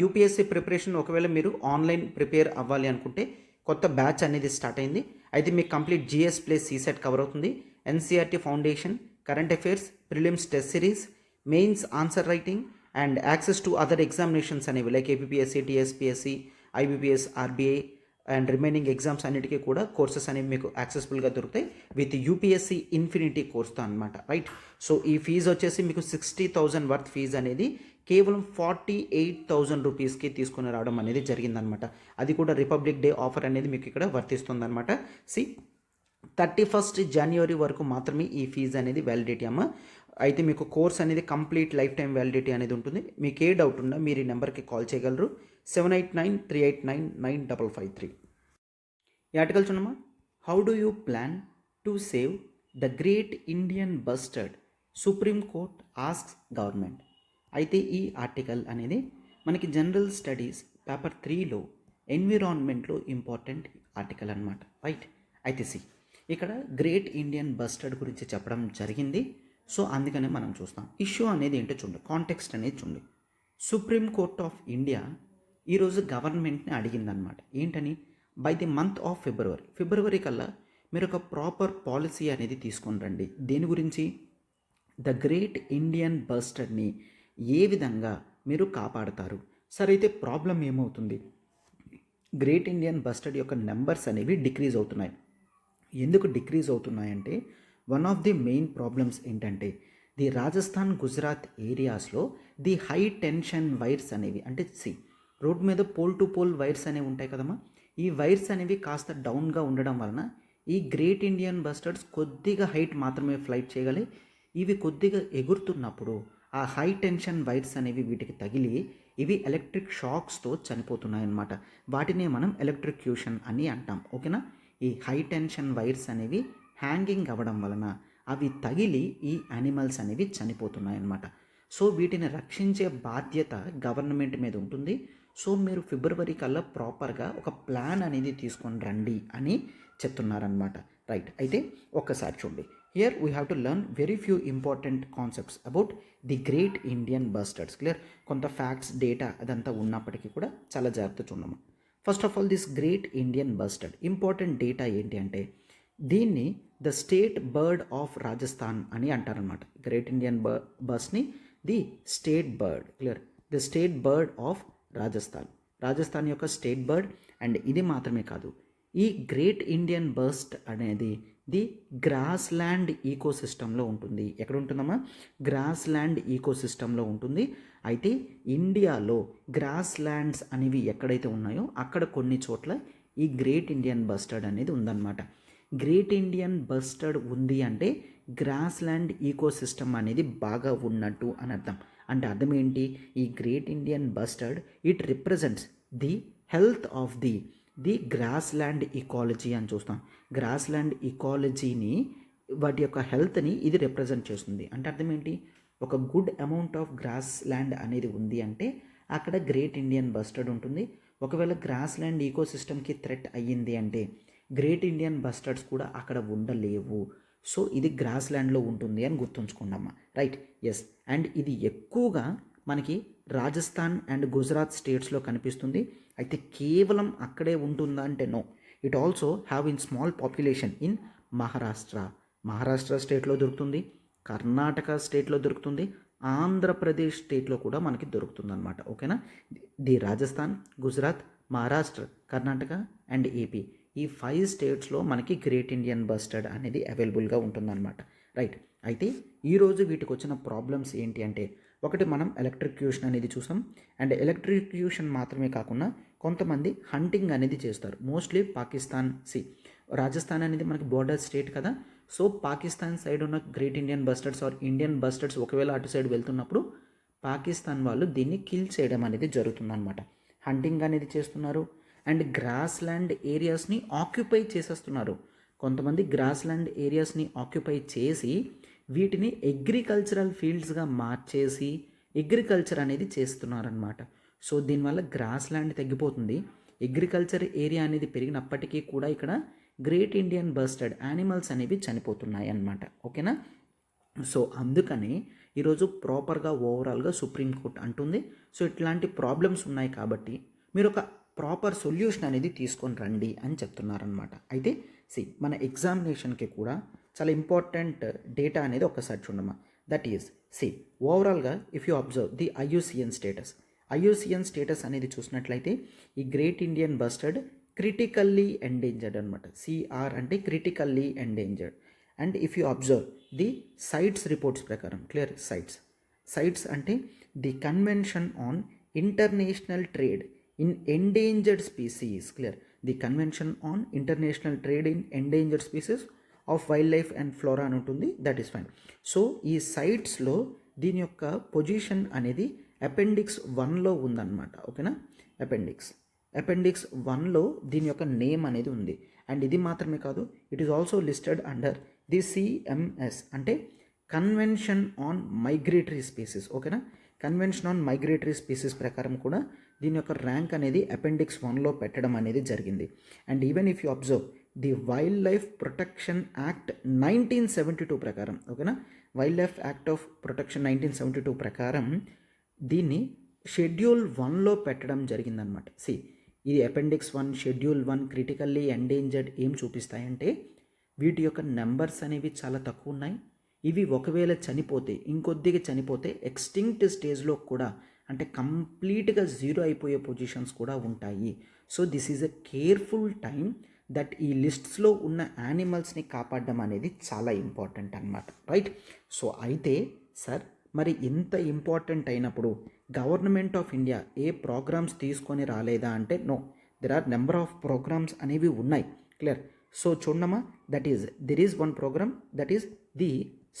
యూపీఎస్సీ ప్రిపరేషన్ ఒకవేళ మీరు ఆన్లైన్ ప్రిపేర్ అవ్వాలి అనుకుంటే కొత్త బ్యాచ్ అనేది స్టార్ట్ అయింది. అయితే మీకు complete GS plus CSAT cover అవుతుంది. NCERT foundation, current affairs, prelims test series, mains answer writing and access to other examinations అనేవి like APSC, TSPSC, IBPS, RBI and remaining exams అన్నిటికీ కూడా కోర్సెస్ అనేవి మీకు యాక్సెసిబుల్గా దొరుకుతాయి విత్ యూపీఎస్సీ ఇన్ఫినిటీ కోర్స్తో అనమాట. Right? So ఈ fee వచ్చేసి మీకు 60,000 వర్త్ ఫీజు అనేది కేవలం 48,000 రూపీస్కి తీసుకుని రావడం అనేది జరిగిందనమాట. అది కూడా రిపబ్లిక్ డే ఆఫర్ అనేది మీకు ఇక్కడ వర్తిస్తుందన్నమాట. 31 జనవరి వరకు మాత్రమే ఈ ఫీజు అనేది వ్యాలిడిటీ అమ్మ. అయితే మీకు కోర్స్ అనేది కంప్లీట్ లైఫ్ టైం వ్యాలిడిటీ అనేది ఉంటుంది. మీకు ఏ డౌట్ ఉన్నా మీరు ఈ నెంబర్కి కాల్ చేయగలరు. 7893899553. ఈ ఆర్టికల్ చూడమ్మా. How do you plan to save the great Indian bustard, supreme court asks government. అయితే ఈ ఆర్టికల్ అనేది మనకి జనరల్ స్టడీస్ పేపర్ 3లో ఎన్విరాన్మెంట్లో ఇంపార్టెంట్ ఆర్టికల్ అనమాట. రైట్? అయితే ఇక్కడ గ్రేట్ ఇండియన్ బస్టర్డ్ గురించి చెప్పడం జరిగింది. సో అందుకనే మనం చూస్తాం. ఇష్యూ అనేది ఏంటో చూడండి, కాంటెక్స్ట్ అనేది చూడండి. సుప్రీం కోర్ట్ ఆఫ్ ఇండియా ఈరోజు గవర్నమెంట్ని అడిగిందనమాట. ఏంటని? By the month of February కల్లా మీరు ఒక ప్రాపర్ పాలసీ అనేది తీసుకొని రండి. దేని గురించి? ద గ్రేట్ ఇండియన్ బస్టర్డ్ని ఏ విధంగా మీరు కాపాడతారు. సరే, అయితే ప్రాబ్లం ఏమవుతుంది? గ్రేట్ ఇండియన్ బస్టర్డ్ యొక్క నెంబర్స్ అనేవి డిక్రీజ్ అవుతున్నాయి. ఎందుకు డిక్రీజ్ అవుతున్నాయంటే one of the main problems ఏంటంటే ది రాజస్థాన్, గుజరాత్ ఏరియాస్లో ది హై టెన్షన్ వైర్స్ అనేవి, అంటే రోడ్ మీద పోల్ టు పోల్ వైర్స్ అనేవి ఉంటాయి కదమ్మా. ఈ వైర్స్ అనేవి కాస్త డౌన్గా ఉండడం వలన ఈ గ్రేట్ ఇండియన్ బస్టర్డ్స్ కొద్దిగా హైట్ మాత్రమే ఫ్లైట్ చేయగలి. ఇవి కొద్దిగా ఎగురుతున్నప్పుడు ఆ హై టెన్షన్ వైర్స్ అనేవి వీటికి తగిలి ఇవి ఎలక్ట్రిక్ షాక్స్తో చనిపోతున్నాయి అన్నమాట. వాటినే మనం ఎలక్ట్రిక్యూషన్ అని అంటాం. ఓకేనా? ఈ హై టెన్షన్ వైర్స్ అనేవి హ్యాంగింగ్ అవ్వడం వలన అవి తగిలి ఈ యానిమల్స్ అనేవి చనిపోతున్నాయి అన్నమాట. సో వీటిని రక్షించే బాధ్యత గవర్నమెంట్ మీద ఉంటుంది. సో మీరు ఫిబ్రవరి కల్లా ప్రాపర్గా ఒక ప్లాన్ అనేది తీసుకొని రండి అని చెప్తున్నారనమాట. రైట్? అయితే ఒక్కసారి చూడండి. Here we have to learn very few important concepts about the great Indian bustards. Clear? కొంత ఫ్యాక్ట్స్, డేటా అదంతా ఉన్నప్పటికీ కూడా చాలా జాగ్రత్త చూడమ్మా. First of all this great Indian bustard important data ఏంటి అంటే దీన్ని the state bird of Rajasthan అని అంటారనమాట. గ్రేట్ ఇండియన్ బస్ని the state bird. Clear? The state bird of Rajasthan యొక్క స్టేట్ బర్డ్. అండ్ ఇది మాత్రమే కాదు, ఈ గ్రేట్ ఇండియన్ బస్ట్ అనేది ది గ్రాస్ ల్యాండ్ ఈకోసిస్టంలో ఉంటుంది. ఎక్కడ ఉంటుందమ్మా? గ్రాస్ ల్యాండ్ ఈకోసిస్టంలో ఉంటుంది. అయితే ఇండియాలో గ్రాస్ ల్యాండ్స్ అనేవి ఎక్కడైతే ఉన్నాయో అక్కడ కొన్ని చోట్ల ఈ గ్రేట్ ఇండియన్ బస్టర్డ్ అనేది ఉందన్నమాట. గ్రేట్ ఇండియన్ బస్టర్డ్ ఉంది అంటే గ్రాస్ ల్యాండ్ ఈకోసిస్టమ్ అనేది బాగా ఉన్నట్టు అని అర్థం. అంటే అర్థం ఏంటి? ఈ great Indian bustard it represents the health of the grassland ecology అని చూస్తాం. గ్రాస్ ల్యాండ్ ఈకాలజీని, వాటి యొక్క హెల్త్ని ఇది రిప్రజెంట్ చేస్తుంది. అంటే అర్థం ఏంటి? ఒక good amount of grassland అనేది ఉంది అంటే అక్కడ గ్రేట్ ఇండియన్ బస్టర్డ్ ఉంటుంది. ఒకవేళ గ్రాస్ ల్యాండ్ ఈకోసిస్టమ్కి థ్రెట్ అయ్యింది అంటే గ్రేట్ ఇండియన్ బస్టర్డ్స్ కూడా అక్కడ ఉండలేవు. సో ఇది గ్రాస్ ల్యాండ్లో ఉంటుంది అని గుర్తుంచుకోండమ్మా. రైట్? ఎస్. అండ్ ఇది ఎక్కువగా మనకి రాజస్థాన్ అండ్ గుజరాత్ స్టేట్స్లో కనిపిస్తుంది. అయితే కేవలం అక్కడే ఉంటుందా అంటే no, it also have in small population in Maharashtra స్టేట్లో దొరుకుతుంది, కర్ణాటక స్టేట్లో దొరుకుతుంది, ఆంధ్రప్రదేశ్ స్టేట్లో కూడా మనకి దొరుకుతుంది అనమాట. ఓకేనా? The Rajasthan, Gujarat, Maharashtra, Karnataka and AP, ఈ 5 స్టేట్స్లో మనకి గ్రేట్ ఇండియన్ బస్టర్డ్ అనేది అవైలబుల్గా ఉంటుందన్నమాట. రైట్? అయితే ఈరోజు వీటికి వచ్చిన ప్రాబ్లమ్స్ ఏంటి అంటే ఒకటి మనం ఎలక్ట్రిక్యూషన్ అనేది చూసాం. అండ్ ఎలక్ట్రిక్యూషన్ మాత్రమే కాకుండా కొంతమంది హంటింగ్ అనేది చేస్తారు. మోస్ట్లీ పాకిస్తాన్, రాజస్థాన్ అనేది మనకి బోర్డర్ స్టేట్ కదా. సో పాకిస్తాన్ సైడ్ ఉన్న great Indian bustards or Indian bustards ఒకవేళ అటు సైడ్ వెళ్తున్నప్పుడు పాకిస్తాన్ వాళ్ళు దీన్ని కిల్ చేయడం అనేది జరుగుతుందన్నమాట. హంటింగ్ అనేది చేస్తున్నారు. అండ్ గ్రాస్ ల్యాండ్ ఏరియాస్ని ఆక్యుపై చేసేస్తున్నారు. కొంతమంది గ్రాస్ ల్యాండ్ ఏరియాస్ని ఆక్యుపై చేసి వీటిని అగ్రికల్చరల్ ఫీల్డ్స్గా మార్చేసి అగ్రికల్చర్ అనేది చేస్తున్నారనమాట. సో దీనివల్ల గ్రాస్ ల్యాండ్ తగ్గిపోతుంది, అగ్రికల్చర్ ఏరియా అనేది పెరిగినప్పటికీ కూడా ఇక్కడ గ్రేట్ ఇండియన్ బస్టర్డ్ యానిమల్స్ అనేవి చనిపోతున్నాయి అన్నమాట. ఓకేనా. సో అందుకని ఈరోజు ప్రాపర్గా ఓవరాల్గా సుప్రీంకోర్టు అంటుంది, సో ఇట్లాంటి ప్రాబ్లమ్స్ ఉన్నాయి కాబట్టి మీరు ఒక ప్రాపర్ సొల్యూషన్ అనేది తీసుకొని రండి అని చెప్తున్నారనమాట. అయితే మన ఎగ్జామినేషన్కి కూడా చాలా ఇంపార్టెంట్ డేటా అనేది ఒకసారి చూడమ్మా. దట్ ఈస్ ఓవరాల్గా if you observe the IUCN status అనేది చూసినట్లయితే ఈ great Indian bustard critically endangered అనమాట. సిఆర్ అంటే critically endangered. And if you observe the CITES reports ప్రకారం, క్లియర్, సైట్స్ అంటే the convention on international trade in endangered species, clear, the convention on international trade in endangered species of wildlife and flora అని ఉంటుంది. That is fine. So ఈ సైట్స్లో దీని యొక్క position అనేది appendix 1లో ఉందన్నమాట. ఓకేనా. అపెండిక్స్ 1లో దీని యొక్క నేమ్ అనేది ఉంది. అండ్ ఇది మాత్రమే కాదు, it is also listed under the CMS అంటే కన్వెన్షన్ ఆన్ మైగ్రేటరీ స్పీసీస్. ఓకేనా. కన్వెన్షన్ ఆన్ మైగ్రేటరీ స్పీసీస్ ప్రకారం కూడా దీని యొక్క ర్యాంక్ అనేది అపెండిక్స్ 1లో పెట్టడం అనేది జరిగింది. And even if you observe the wild life protection act 1972 ప్రకారం, ఓకేనా, wild life act of protection 1972 ప్రకారం దీన్ని షెడ్యూల్ 1లో పెట్టడం జరిగిందనమాట. ఇది అపెండిక్స్ 1, షెడ్యూల్ 1 క్రిటికల్లీ ఎండేంజర్డ్ ఏం చూపిస్తాయంటే వీటి యొక్క నెంబర్స్ అనేవి చాలా తక్కువ ఉన్నాయి. ఇవి ఒకవేళ చనిపోతే, ఇంకొద్దిగా చనిపోతే ఎక్స్టింక్ట్ స్టేజ్లో కూడా, అంటే కంప్లీట్గా జీరో అయిపోయే పొజిషన్స్ కూడా ఉంటాయి. So this is a careful time that ఈ లిస్ట్స్లో ఉన్న యానిమల్స్ని కాపాడడం అనేది చాలా ఇంపార్టెంట్ అన్నమాట. రైట్. సో అయితే సార్ మరి ఇంత ఇంపార్టెంట్ అయినప్పుడు గవర్నమెంట్ ఆఫ్ ఇండియా ఏ ప్రోగ్రామ్స్ తీసుకొని రాలేదా అంటే no, there are number of programmes అనేవి ఉన్నాయి. క్లియర్. సో చూడమ్మా, there is one programme that is the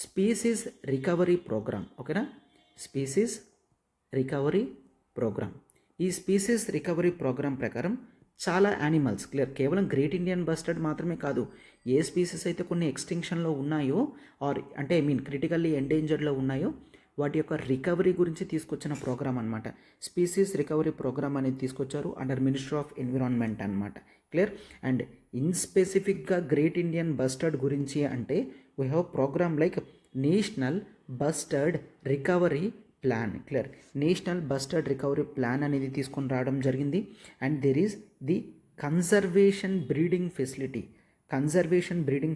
species recovery programme. ఓకేనా. Species recovery programme. ఈ స్పీసీస్ రికవరీ ప్రోగ్రామ్ ప్రకారం చాలా యానిమల్స్, క్లియర్, కేవలం గ్రేట్ ఇండియన్ బస్టర్డ్ మాత్రమే కాదు, ఏ స్పీసీస్ అయితే కొన్ని ఎక్స్టింక్షన్లో ఉన్నాయో అంటే క్రిటికల్లీ ఎండేంజర్డ్లో ఉన్నాయో వాటి యొక్క రికవరీ గురించి తీసుకొచ్చిన ప్రోగ్రామ్ అనమాట. స్పీసీస్ రికవరీ ప్రోగ్రామ్ అనేది తీసుకొచ్చారు అండర్ మినిస్ట్రీ ఆఫ్ ఎన్విరాన్మెంట్ అనమాట. క్లియర్. అండ్ ఇన్ స్పెసిఫిక్గా గ్రేట్ ఇండియన్ బస్టర్డ్ గురించి అంటే we have programme like national bustard recovery plan. Clear. National bustard recovery plan అనేది తీసుకొని రావడం జరిగింది. And there is the conservation breeding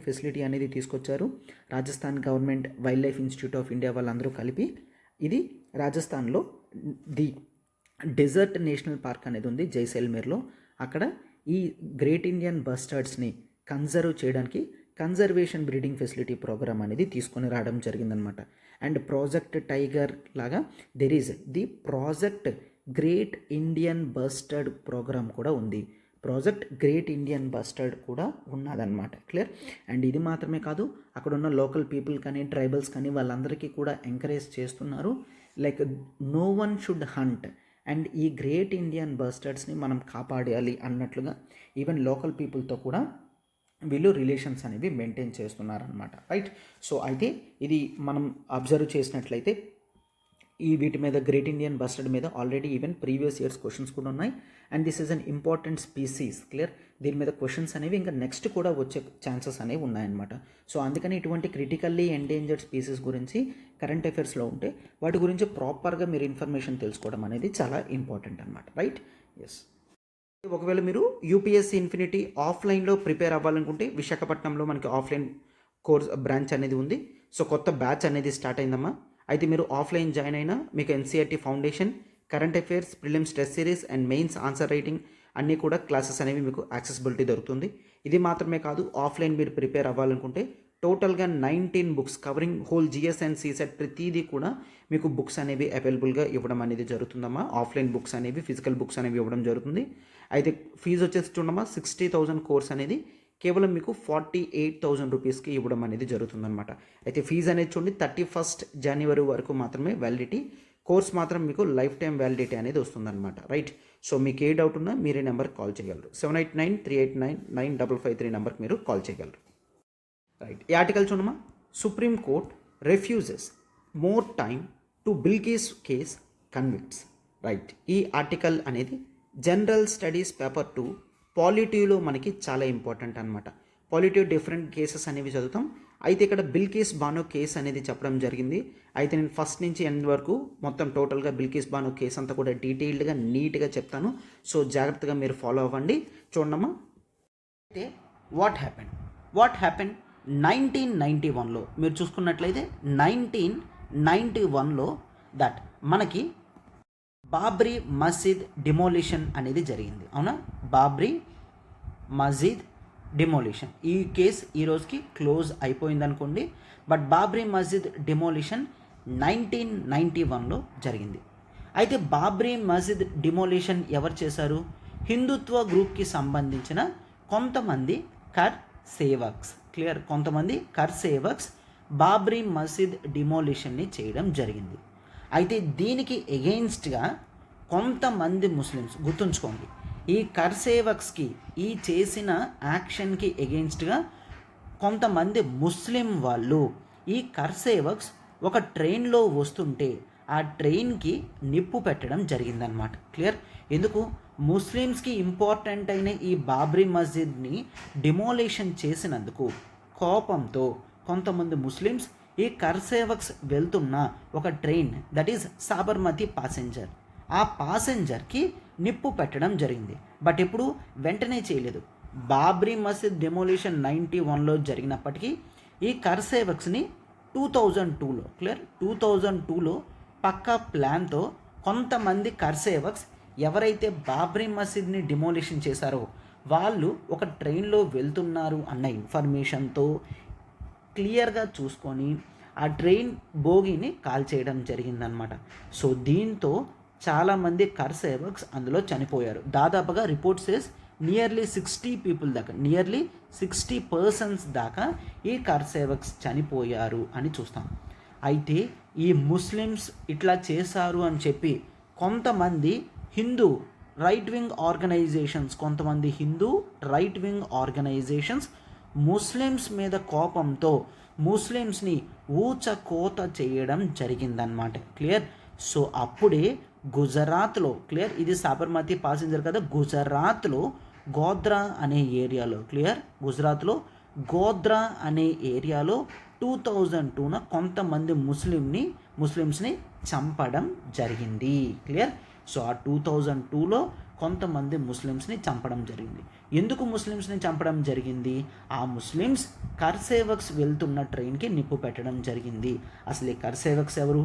facility అనేది తీసుకొచ్చారు. Rajasthan government, wildlife institute of India వాళ్ళందరూ కలిపి ఇది రాజస్థాన్లో ది డెజర్ట్ నేషనల్ పార్క్ అనేది ఉంది జైసల్మేర్లో. అక్కడ ఈ గ్రేట్ ఇండియన్ బస్టర్డ్స్ని కన్జర్వ్ చేయడానికి కన్జర్వేషన్ బ్రీడింగ్ ఫెసిలిటీ ప్రోగ్రామ్ అనేది తీసుకొని రావడం జరిగిందనమాట. అండ్ ప్రాజెక్ట్ టైగర్ లాగా there is the project great Indian bustard programme కూడా ఉంది. ప్రాజెక్ట్ గ్రేట్ ఇండియన్ బస్టర్డ్ కూడా ఉన్నదన్నమాట. క్లియర్. అండ్ ఇది మాత్రమే కాదు, అక్కడ ఉన్న లోకల్ పీపుల్ కానీ ట్రైబల్స్ కానీ వాళ్ళందరికీ కూడా ఎంకరేజ్ చేస్తున్నారు like no one should hunt, and ఈ గ్రేట్ ఇండియన్ బస్టర్డ్స్ని మనం కాపాడాలి అన్నట్లుగా ఈవెన్ లోకల్ పీపుల్తో కూడా వీళ్ళు రిలేషన్స్ అనేవి మెయింటైన్ చేస్తున్నారనమాట. రైట్. సో అయితే ఇది మనం అబ్జర్వ్ చేసినట్లయితే ఈ వీటి మీద గ్రేట్ ఇండియన్ బస్టర్డ్ మీద already even previous years questions కూడా ఉన్నాయి. And this is an important species. Clear. దీని మీద క్వశ్చన్స్ అనేవి ఇంకా నెక్స్ట్ కూడా వచ్చే ఛాన్సెస్ అనేవి ఉన్నాయన్నమాట. సో అందుకని ఇటువంటి క్రిటికల్లీ ఎండేంజర్డ్ స్పీసీస్ గురించి కరెంట్ అఫైర్స్లో ఉంటే వాటి గురించి ప్రాపర్గా మీరు ఇన్ఫర్మేషన్ తెలుసుకోవడం అనేది చాలా ఇంపార్టెంట్ అనమాట. రైట్. ఎస్. ఒకవేళ మీరు యూపీఎస్సీ ఇన్ఫినిటీ ఆఫ్లైన్లో ప్రిపేర్ అవ్వాలనుకుంటే విశాఖపట్నంలో మనకి ఆఫ్లైన్ కోర్స్ బ్రాంచ్ అనేది ఉంది. సో కొత్త బ్యాచ్ అనేది స్టార్ట్ అయిందమ్మా. అయితే మీరు ఆఫ్లైన్ జాయిన్ అయినా మీకు NCERT foundation, current affairs, prelims test series and mains answer writing అన్నీ కూడా క్లాసెస్ అనేవి మీకు యాక్సెసిబిలిటీ దొరుకుతుంది. ఇది మాత్రమే కాదు, ఆఫ్లైన్ మీరు ప్రిపేర్ అవ్వాలనుకుంటే టోటల్గా 19 books covering whole GS and CSAT ప్రతిదీ కూడా మీకు బుక్స్ అనేవి అవైలబుల్గా ఇవ్వడం అనేది జరుగుతుందమ్మా. ఆఫ్లైన్ బుక్స్ అనేవి, ఫిజికల్ బుక్స్ అనేవి ఇవ్వడం జరుగుతుంది. అయితే ఫీజు వచ్చేసి చూడమ్మా, 60,000 కోర్స్ అనేది కేవలం మీకు 48,000 రూపీస్కి ఇవ్వడం అనేది జరుగుతుందన్నమాట. అయితే ఫీజు అనేది చూడండి 31 జనవరి వరకు మాత్రమే వ్యాలిడిటీ. కోర్స్ మాత్రం మీకు లైఫ్ టైం వ్యాలిడిటీ అనేది వస్తుందన్నమాట. రైట్. సో మీకు ఏ డౌట్ ఉన్నా మీరు ఈ నెంబర్కి కాల్ చేయగలరు. 7893899553 నెంబర్కి మీరు కాల్ చేయగలరు. రైట్. ఈ ఆర్టికల్ చూడమ్మా, supreme court refuses more time to Bilkis case convicts. Right, ఈ ఆర్టికల్ అనేది జనరల్ స్టడీస్ పేపర్ 2 పాలిటీలో మనకి చాలా ఇంపార్టెంట్ అనమాట. పాలిటీ డిఫరెంట్ కేసెస్ అనేవి చదువుతాం. అయితే ఇక్కడ బిల్కిస్ బానో కేస్ అనేది చెప్పడం జరిగింది. అయితే నేను ఫస్ట్ నుంచి ఎండ్ వరకు మొత్తం టోటల్గా బిల్కిస్ బానో కేసు అంతా కూడా డీటెయిల్డ్గా నీట్గా చెప్తాను. సో జాగ్రత్తగా మీరు ఫాలో అవ్వండి. చూడమ్మా. అయితే వాట్ హ్యాపెన్ 1991లో మీరు చూసుకున్నట్లయితే 1991లో దట్ మనకి బాబ్రీ మసీద్ డిమోలిషన్ అనేది జరిగింది. అవునా, బాబ్రీ మసీద్ డిమోలిషన్ ఈ కేసు ఈ రోజుకి క్లోజ్ అయిపోయింది అనుకోండి. బట్ బాబ్రీ మసీద్ డిమోలిషన్ 1991లో జరిగింది. అయితే బాబ్రీ మసీద్ డిమోలిషన్ ఎవరు చేశారు? హిందుత్వ గ్రూప్కి సంబంధించిన కొంతమంది కర్ సేవక్స్. క్లియర్, కొంతమంది కర్ సేవక్స్ బాబ్రీ మసీద్ డిమోలిషన్ని చేయడం జరిగింది. అయితే దీనికి ఎగెయిన్స్ట్గా కొంతమంది ముస్లిమ్స్, గుర్తుంచుకోండి, ఈ కర్సేవక్స్కి ఈ చేసిన యాక్షన్కి ఎగెయిన్స్ట్గా కొంతమంది ముస్లిం వాళ్ళు ఈ కర్సేవక్స్ ఒక ట్రైన్లో వస్తుంటే ఆ ట్రైన్కి నిప్పు పెట్టడం జరిగిందనమాట. క్లియర్, ఎందుకు? ముస్లిమ్స్కి ఇంపార్టెంట్ అయిన ఈ బాబ్రీ మస్జిద్ని డిమోలేషన్ చేసినందుకు కోపంతో కొంతమంది ముస్లిమ్స్ ఈ కర్సేవక్స్ వెళ్తున్న ఒక train, that is Sabarmati passenger, ఆ ప్యాసింజర్కి నిప్పు పెట్టడం జరిగింది. బట్ ఇప్పుడు వెంటనే చేయలేదు. బాబ్రీ మసీద్ డెమోలిషన్ 91లో జరిగినప్పటికీ ఈ కర్సేవక్స్ని 2002లో, క్లియర్, 2002లో పక్కా ప్లాన్తో కొంతమంది కర్సేవక్స్ ఎవరైతే బాబ్రీ మసీద్ని డిమోలిషన్ చేశారో వాళ్ళు ఒక ట్రైన్లో వెళ్తున్నారు అన్న ఇన్ఫర్మేషన్తో క్లియర్గా చూసుకొని ఆ ట్రైన్ బోగీని కాల్ చేయడం జరిగిందనమాట. సో దీంతో చాలామంది కర్సేవక్స్ అందులో చనిపోయారు. దాదాపుగా రిపోర్ట్ సేస్ నియర్లీ 60 పీపుల్ దాకా, నియర్లీ 60 పర్సన్స్ దాకా ఈ కర్సేవక్స్ చనిపోయారు అని చూస్తాం. అయితే ఈ ముస్లిమ్స్ ఇట్లా చేశారు అని చెప్పి కొంతమంది Hindu right wing organisations Muslims మీద కోపంతో ముస్లిమ్స్ని ఊచకోత చేయడం జరిగిందనమాట. క్లియర్, సో అప్పుడే గుజరాత్లో, క్లియర్, ఇది సాబర్మతి ప్యాసింజర్ కదా, గుజరాత్లో గోద్రా అనే ఏరియాలో, క్లియర్, గుజరాత్లో గోద్రా అనే ఏరియాలో 2002న కొంతమంది ముస్లిమ్స్ని చంపడం జరిగింది. క్లియర్, సో ఆ 2002లో కొంతమంది ముస్లిమ్స్ని చంపడం జరిగింది. ఎందుకు ముస్లిమ్స్ని చంపడం జరిగింది? ఆ ముస్లిమ్స్ కర్సేవక్స్ వెళ్తున్న ట్రైన్కి నిప్పు పెట్టడం జరిగింది. అసలు ఈ కర్సేవక్స్ ఎవరు?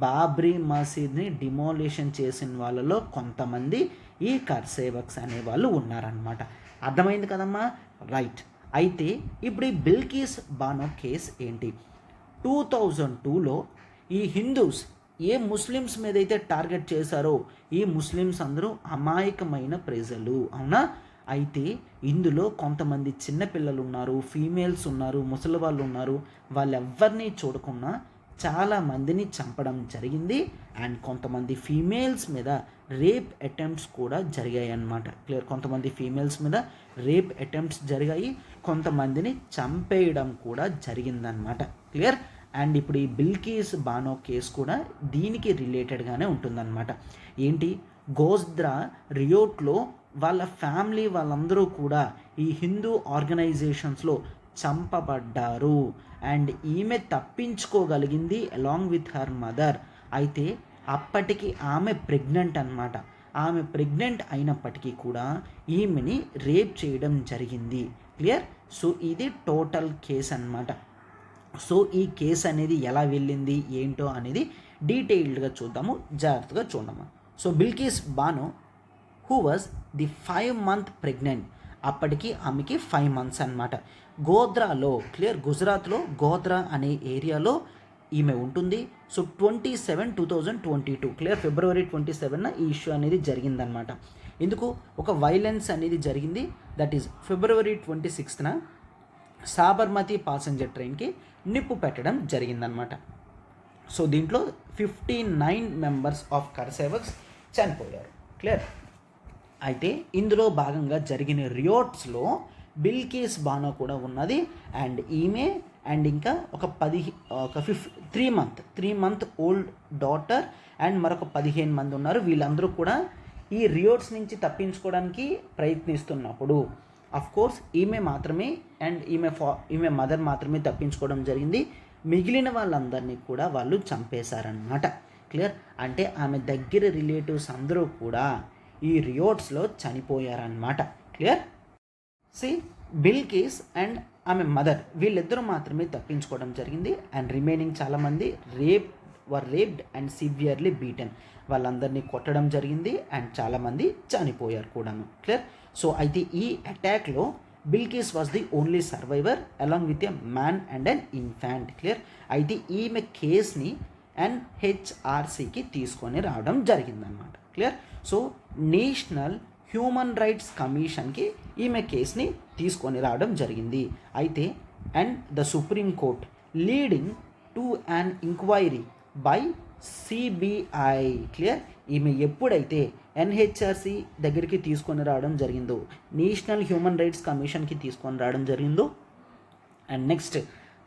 బాబ్రీ మసీద్ని డిమోలిషన్ చేసిన వాళ్ళలో కొంతమంది ఈ కర్సేవక్స్ అనే వాళ్ళు ఉన్నారనమాట. అర్థమైంది కదమ్మా? రైట్. అయితే ఇప్పుడు ఈ బిల్కిస్ బానో కేస్ ఏంటి? 2002లో ఈ హిందూస్ ఏ ముస్లిమ్స్ మీద అయితే టార్గెట్ చేశారో ఈ ముస్లిమ్స్ అందరూ అమాయకమైన ప్రజలు, అవునా? అయితే ఇందులో కొంతమంది చిన్నపిల్లలు ఉన్నారు, ఫీమేల్స్ ఉన్నారు, ముసలి వాళ్ళు ఉన్నారు. వాళ్ళెవ్వరినీ చూడకుండా చాలామందిని చంపడం జరిగింది. అండ్ కొంతమంది ఫీమేల్స్ మీద రేప్ అటెంప్ట్స్ కూడా జరిగాయి అన్నమాట. క్లియర్, కొంతమంది ఫీమేల్స్ మీద రేప్ అటెంప్ట్స్ జరిగాయి, కొంతమందిని చంపేయడం కూడా జరిగిందనమాట. క్లియర్. అండ్ ఇప్పుడు ఈ బిల్కిస్ బానో కేసు కూడా దీనికి రిలేటెడ్గానే ఉంటుందన్నమాట. ఏంటి? గోద్రా రియోట్లో వాళ్ళ ఫ్యామిలీ వాళ్ళందరూ కూడా ఈ హిందూ ఆర్గనైజేషన్స్లో చంపబడ్డారు. అండ్ ఈమె తప్పించుకోగలిగింది అలాంగ్ విత్ హర్ మదర్. అయితే అప్పటికి ఆమె ప్రెగ్నెంట్ అన్నమాట. ఆమె ప్రెగ్నెంట్ అయినప్పటికీ కూడా ఈమెని రేప్ చేయడం జరిగింది. క్లియర్. సో ఇది టోటల్ కేస్ అన్నమాట. సో ఈ కేసు అనేది ఎలా వెళ్ళింది ఏంటో అనేది డీటెయిల్డ్గా చూద్దాము, జాగ్రత్తగా చూడమ్మా. So Bilkis Bano who was the 5 month pregnant, అప్పటికి ఆమెకి 5 months అన్నమాట. గోద్రాలో, క్లియర్, గుజరాత్లో గోద్రా అనే ఏరియాలో ఈమె ఉంటుంది. సో 27, 2022, క్లియర్, February 27న ఈ ఇష్యూ అనేది జరిగిందనమాట. ఎందుకు? ఒక వైలెన్స్ అనేది జరిగింది. దట్ ఈజ్ February 26న సాబర్మతి ప్యాసింజర్ ట్రైన్కి నిప్పు పెట్టడం జరిగిందనమాట. సో దీంట్లో 59 members ఆఫ్ కర్సేవక్స్ చనిపోయారు. క్లియర్. అయితే ఇందులో భాగంగా జరిగిన రియోట్స్లో బిల్కిస్ బానో కూడా ఉన్నది. అండ్ ఈమె అండ్ ఇంకా ఒక 3 మంత్ ఓల్డ్ డాటర్ అండ్ మరొక 15 మంది ఉన్నారు. వీళ్ళందరూ కూడా ఈ రియోట్స్ నుంచి తప్పించుకోవడానికి ప్రయత్నిస్తున్నప్పుడు కోర్స్ ఈమె మాత్రమే అండ్ ఈమె మదర్ మాత్రమే తప్పించుకోవడం జరిగింది. మిగిలిన వాళ్ళందరినీ కూడా వాళ్ళు చంపేశారనమాట. క్లియర్? అంటే ఆమె దగ్గర రిలేటివ్స్ అందరూ కూడా ఈ రియోట్స్లో చనిపోయారన్నమాట. క్లియర్? బిల్కిస్ అండ్ ఆమె మదర్ వీళ్ళిద్దరూ మాత్రమే తప్పించుకోవడం జరిగింది. అండ్ రిమైనింగ్ చాలామంది రేప్డ్ అండ్ సివియర్లీ బీటెన్, వాళ్ళందరినీ కొట్టడం జరిగింది అండ్ చాలామంది చనిపోయారు కూడాను. క్లియర్? సో అయితే ఈ అటాక్లో Bilkis was the only survivor along with a man and an infant. Clear? అయితే ఈమె కేస్ని NHRCకి తీసుకొని రావడం జరిగిందనమాట. Clear? So national human rights కమిషన్కి ఈమె కేస్ని తీసుకొని రావడం జరిగింది. అయితే and the Supreme Court leading to an inquiry by CBI. Clear? ఈమె ఎప్పుడైతే NHRC దగ్గరికి తీసుకొని రావడం జరిగిందో, నేషనల్ హ్యూమన్ రైట్స్ కమిషన్కి తీసుకొని రావడం జరిగిందో, అండ్ నెక్స్ట్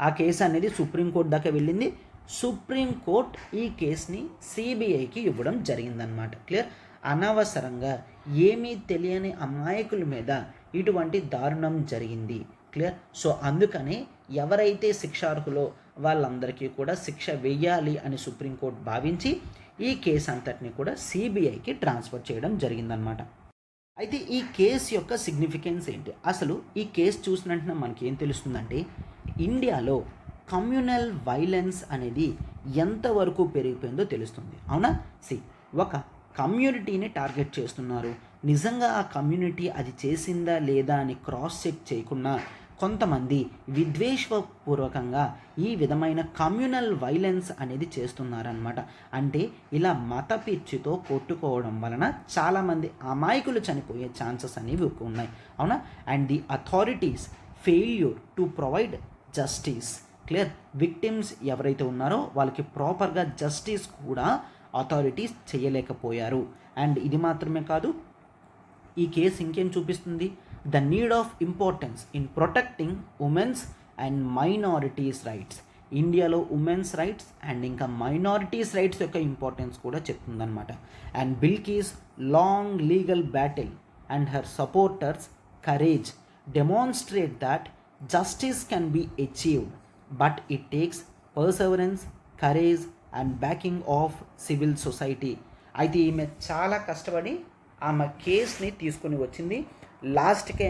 ఆ కేసు అనేది సుప్రీంకోర్టు దాకా వెళ్ళింది. సుప్రీంకోర్టు ఈ కేసుని CBIకి ఇవ్వడం జరిగిందనమాట. క్లియర్? అనవసరంగా ఏమీ తెలియని అమాయకుల మీద ఇటువంటి దారుణం జరిగింది. క్లియర్? సో అందుకని ఎవరైతే శిక్షార్హులో వాళ్ళందరికీ కూడా శిక్ష వేయాలి అని సుప్రీంకోర్టు భావించి ఈ కేసు అంతటిని కూడా CBIకి ట్రాన్స్ఫర్ చేయడం జరిగిందనమాట. అయితే ఈ కేసు యొక్క సిగ్నిఫికెన్స్ ఏంటి? అసలు ఈ కేసు చూసిన వెంటనే మనకి ఏం తెలుస్తుందంటే, ఇండియాలో కమ్యూనల్ వైలెన్స్ అనేది ఎంతవరకు పెరిగిపోయిందో తెలుస్తుంది. అవునా? ఒక కమ్యూనిటీని టార్గెట్ చేస్తున్నారు. నిజంగా ఆ కమ్యూనిటీ అది చేసిందా లేదా అని క్రాస్ చెక్ చేయకుండా కొంతమంది విద్వేషపూర్వకంగా ఈ విధమైన కమ్యూనల్ వైలెన్స్ అనేది చేస్తున్నారనమాట. అంటే ఇలా మత పిచ్చితో కొట్టుకోవడం వలన చాలామంది అమాయకులు చనిపోయే ఛాన్సెస్ అనేవి ఉన్నాయి. అవునా? And the authorities failure to provide justice. Clear? Victims ఎవరైతే ఉన్నారో వాళ్ళకి ప్రాపర్గా జస్టిస్ కూడా అథారిటీస్ చేయలేకపోయారు. అండ్ ఇది మాత్రమే కాదు, ఈ కేసు ఇంకేం చూపిస్తుంది? The need of importance in protecting women's and minorities rights. ఇండియాలో ఉమెన్స్ రైట్స్ అండ్ ఇంకా మైనారిటీస్ రైట్స్ యొక్క ఇంపార్టెన్స్ కూడా చెప్తుందన్నమాట. And Bilkis long legal battle and her supporters courage demonstrate that justice can be achieved, but it takes perseverance, courage and backing of civil society. అయితే ఈమె చాలా కష్టపడి ఆమె కేస్ని తీసుకొని వచ్చింది. లాస్ట్కే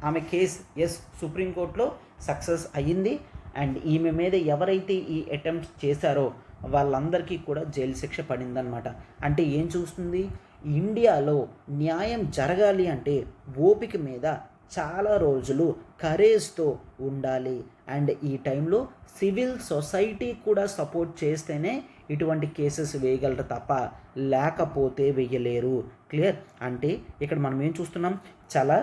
ఆమె కేస్ సుప్రీంకోర్టులో సక్సెస్ అయ్యింది. అండ్ ఈమె మీద ఎవరైతే ఈ అటెంప్ట్స్ చేశారో వాళ్ళందరికీ కూడా జైలు శిక్ష పడిందనమాట. అంటే ఏం చూస్తుంది? ఇండియాలో న్యాయం జరగాలి అంటే ఓపిక మీద చాలా రోజులు కరేజ్తో ఉండాలి. అండ్ ఈ టైంలో సివిల్ సొసైటీ కూడా సపోర్ట్ చేస్తేనే ఇటువంటి కేసెస్ వేయగలరు తప్ప లేకపోతే వేయలేరు. క్లియర్? అంటే ఇక్కడ మనం ఏం చూస్తున్నాం? చాలా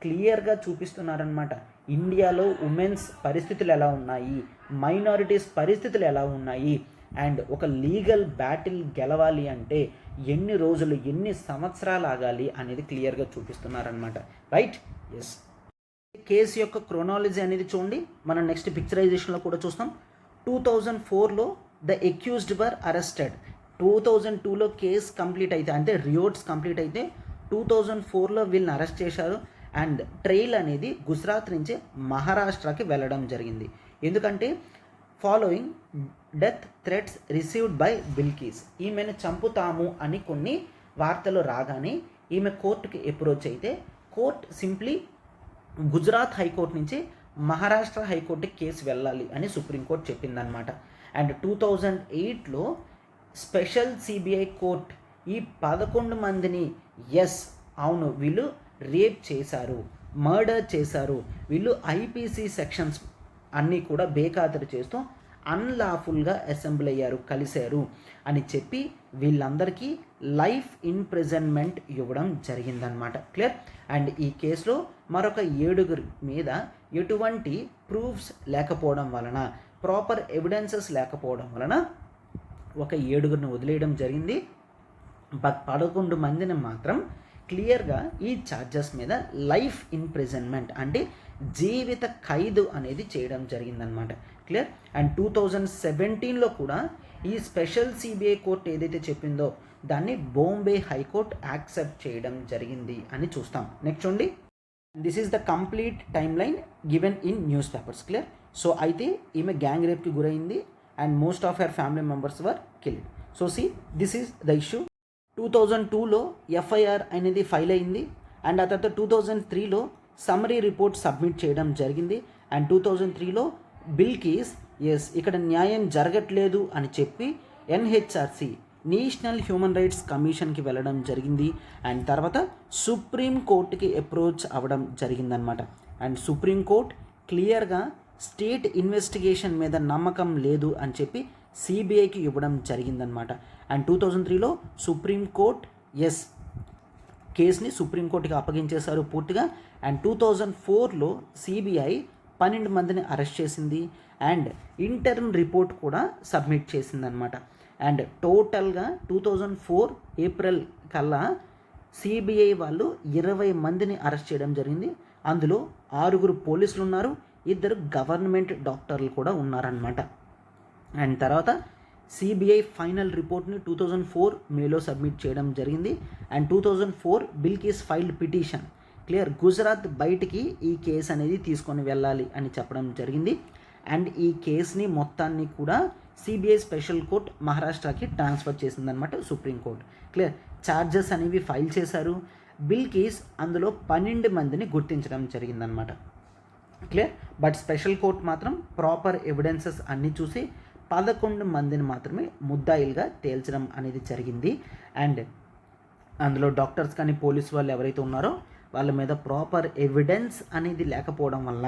క్లియర్గా చూపిస్తున్నారనమాట. ఇండియాలో ఉమెన్స్ పరిస్థితులు ఎలా ఉన్నాయి, మైనారిటీస్ పరిస్థితులు ఎలా ఉన్నాయి, అండ్ ఒక లీగల్ బ్యాటిల్ గెలవాలి అంటే ఎన్ని రోజులు ఎన్ని సంవత్సరాలు ఆగాలి అనేది క్లియర్గా చూపిస్తున్నారనమాట. రైట్? ఎస్. కేసు యొక్క క్రోనాలజీ అనేది చూడండి. మనం నెక్స్ట్ పిక్చరైజేషన్లో కూడా చూస్తాం. 2004లో ద అక్యూజ్డ్ వర్ అరెస్టెడ్. 2002లో కేసు కంప్లీట్ అయితే, అంటే రియోట్స్ కంప్లీట్ అయితే 2004లో వీళ్ళని అరెస్ట్ చేశారు. అండ్ ట్రైల్ అనేది గుజరాత్ నుంచి మహారాష్ట్రకి వెళ్ళడం జరిగింది. ఎందుకంటే following death threats received by Bilkis. ఈమెను చంపుతాము అని కొన్ని వార్తలు రాగానే ఈమె కోర్టుకి అప్రోచ్ అయితే కోర్ట్ సింప్లీ గుజరాత్ హైకోర్టు నుంచి మహారాష్ట్ర హైకోర్టుకి కేసు వెళ్ళాలి అని సుప్రీంకోర్టు చెప్పిందనమాట. అండ్ 2008లో స్పెషల్ CBI కోర్ట్ ఈ 11 మందిని అవును వీళ్ళు రేప్ చేశారు, మర్డర్ చేశారు, వీళ్ళు IPC సెక్షన్స్ అన్నీ కూడా బేఖాతరు చేస్తూ అన్లాఫుల్గా అసెంబ్ల్ అయ్యారు, కలిశారు అని చెప్పి వీళ్ళందరికీ లైఫ్ ఇంప్రిజన్మెంట్ ఇవ్వడం జరిగిందనమాట. క్లియర్? అండ్ ఈ కేసులో మరొక 7 మీద ఎటువంటి ప్రూఫ్స్ లేకపోవడం వలన, ప్రాపర్ ఎవిడెన్సెస్ లేకపోవడం వలన ఒక 7 వదిలేయడం జరిగింది. 11 మందిని మాత్రం క్లియర్గా ఈ ఛార్జెస్ మీద లైఫ్ ఇంప్రిజన్మెంట్ అంటే జీవిత ఖైదు అనేది చేయడం జరిగిందనమాట. క్లియర్. అండ్ 2017లో కూడా ఈ స్పెషల్ సిబిఐ కోర్ట్ ఏదైతే చెప్పిందో దాన్ని బాంబే హైకోర్ట్ యాక్సెప్ట్ చేయడం జరిగింది అని చూస్తాం. నెక్స్ట్ చూడండి, this is the complete timeline given in newspapers. Clear. So అయితే ఈమె గ్యాంగ్ రేప్కి గురైంది and most of her family members were killed. So see this is the issue. 2002లో ఎఫ్ఐఆర్ అనేది ఫైల్ అయింది అండ్ ఆ తర్వాత 2003లో సమ్మరీ రిపోర్ట్ సబ్మిట్ చేయడం జరిగింది. అండ్ 2003లో బిల్కిస్ ఇక్కడ న్యాయం జరగట్లేదు అని చెప్పి ఎన్హెచ్ఆర్సి నేషనల్ హ్యూమన్ రైట్స్ కమిషన్కి వెళ్ళడం జరిగింది. అండ్ తర్వాత సుప్రీం కోర్టుకి అప్రోచ్ అవ్వడం జరిగిందనమాట. అండ్ సుప్రీం కోర్ట్ క్లియర్గా స్టేట్ ఇన్వెస్టిగేషన్ మీద నమ్మకం లేదు అని చెప్పి సిబిఐకి ఇవ్వడం జరిగిందనమాట. అండ్ 2003లో సుప్రీంకోర్ట్ కేసుని సుప్రీంకోర్టుకి అప్పగించేశారు పూర్తిగా. అండ్ 2004లో సిబిఐ 12 మందిని అరెస్ట్ చేసింది అండ్ ఇంటర్మ్ రిపోర్ట్ కూడా సబ్మిట్ చేసిందనమాట. అండ్ టోటల్గా 2004 ఏప్రిల్ కల్లా సిబిఐ వాళ్ళు 20 మందిని అరెస్ట్ చేయడం జరిగింది. అందులో 6 పోలీసులు ఉన్నారు, 2 గవర్నమెంట్ డాక్టర్లు కూడా ఉన్నారనమాట. అండ్ తర్వాత సిబిఐ ఫైనల్ రిపోర్ట్ని 2004 మేలో సబ్మిట్ చేయడం జరిగింది. And 2004 Bilkis filed petition. Clear. Gujarat బయటికి ఈ కేసు అనేది తీసుకొని వెళ్ళాలి అని చెప్పడం జరిగింది. అండ్ ఈ కేసుని మొత్తాన్ని కూడా సిబిఐ స్పెషల్ కోర్ట్ మహారాష్ట్రకి ట్రాన్స్ఫర్ చేసిందనమాట సుప్రీంకోర్టు. క్లియర్. ఛార్జెస్ అనేవి ఫైల్ చేశారు. బిల్కిస్ అందులో 12 మందిని గుర్తించడం జరిగిందనమాట. క్లియర్. బట్ స్పెషల్ కోర్ట్ మాత్రం ప్రాపర్ ఎవిడెన్సెస్ అన్నీ చూసి 11 మందిని మాత్రమే ముద్దాయిలుగా తేల్చడం అనేది జరిగింది. అండ్ అందులో డాక్టర్స్ కానీ పోలీస్ వాళ్ళు ఎవరైతే ఉన్నారో వాళ్ళ మీద ప్రాపర్ ఎవిడెన్స్ అనేది లేకపోవడం వల్ల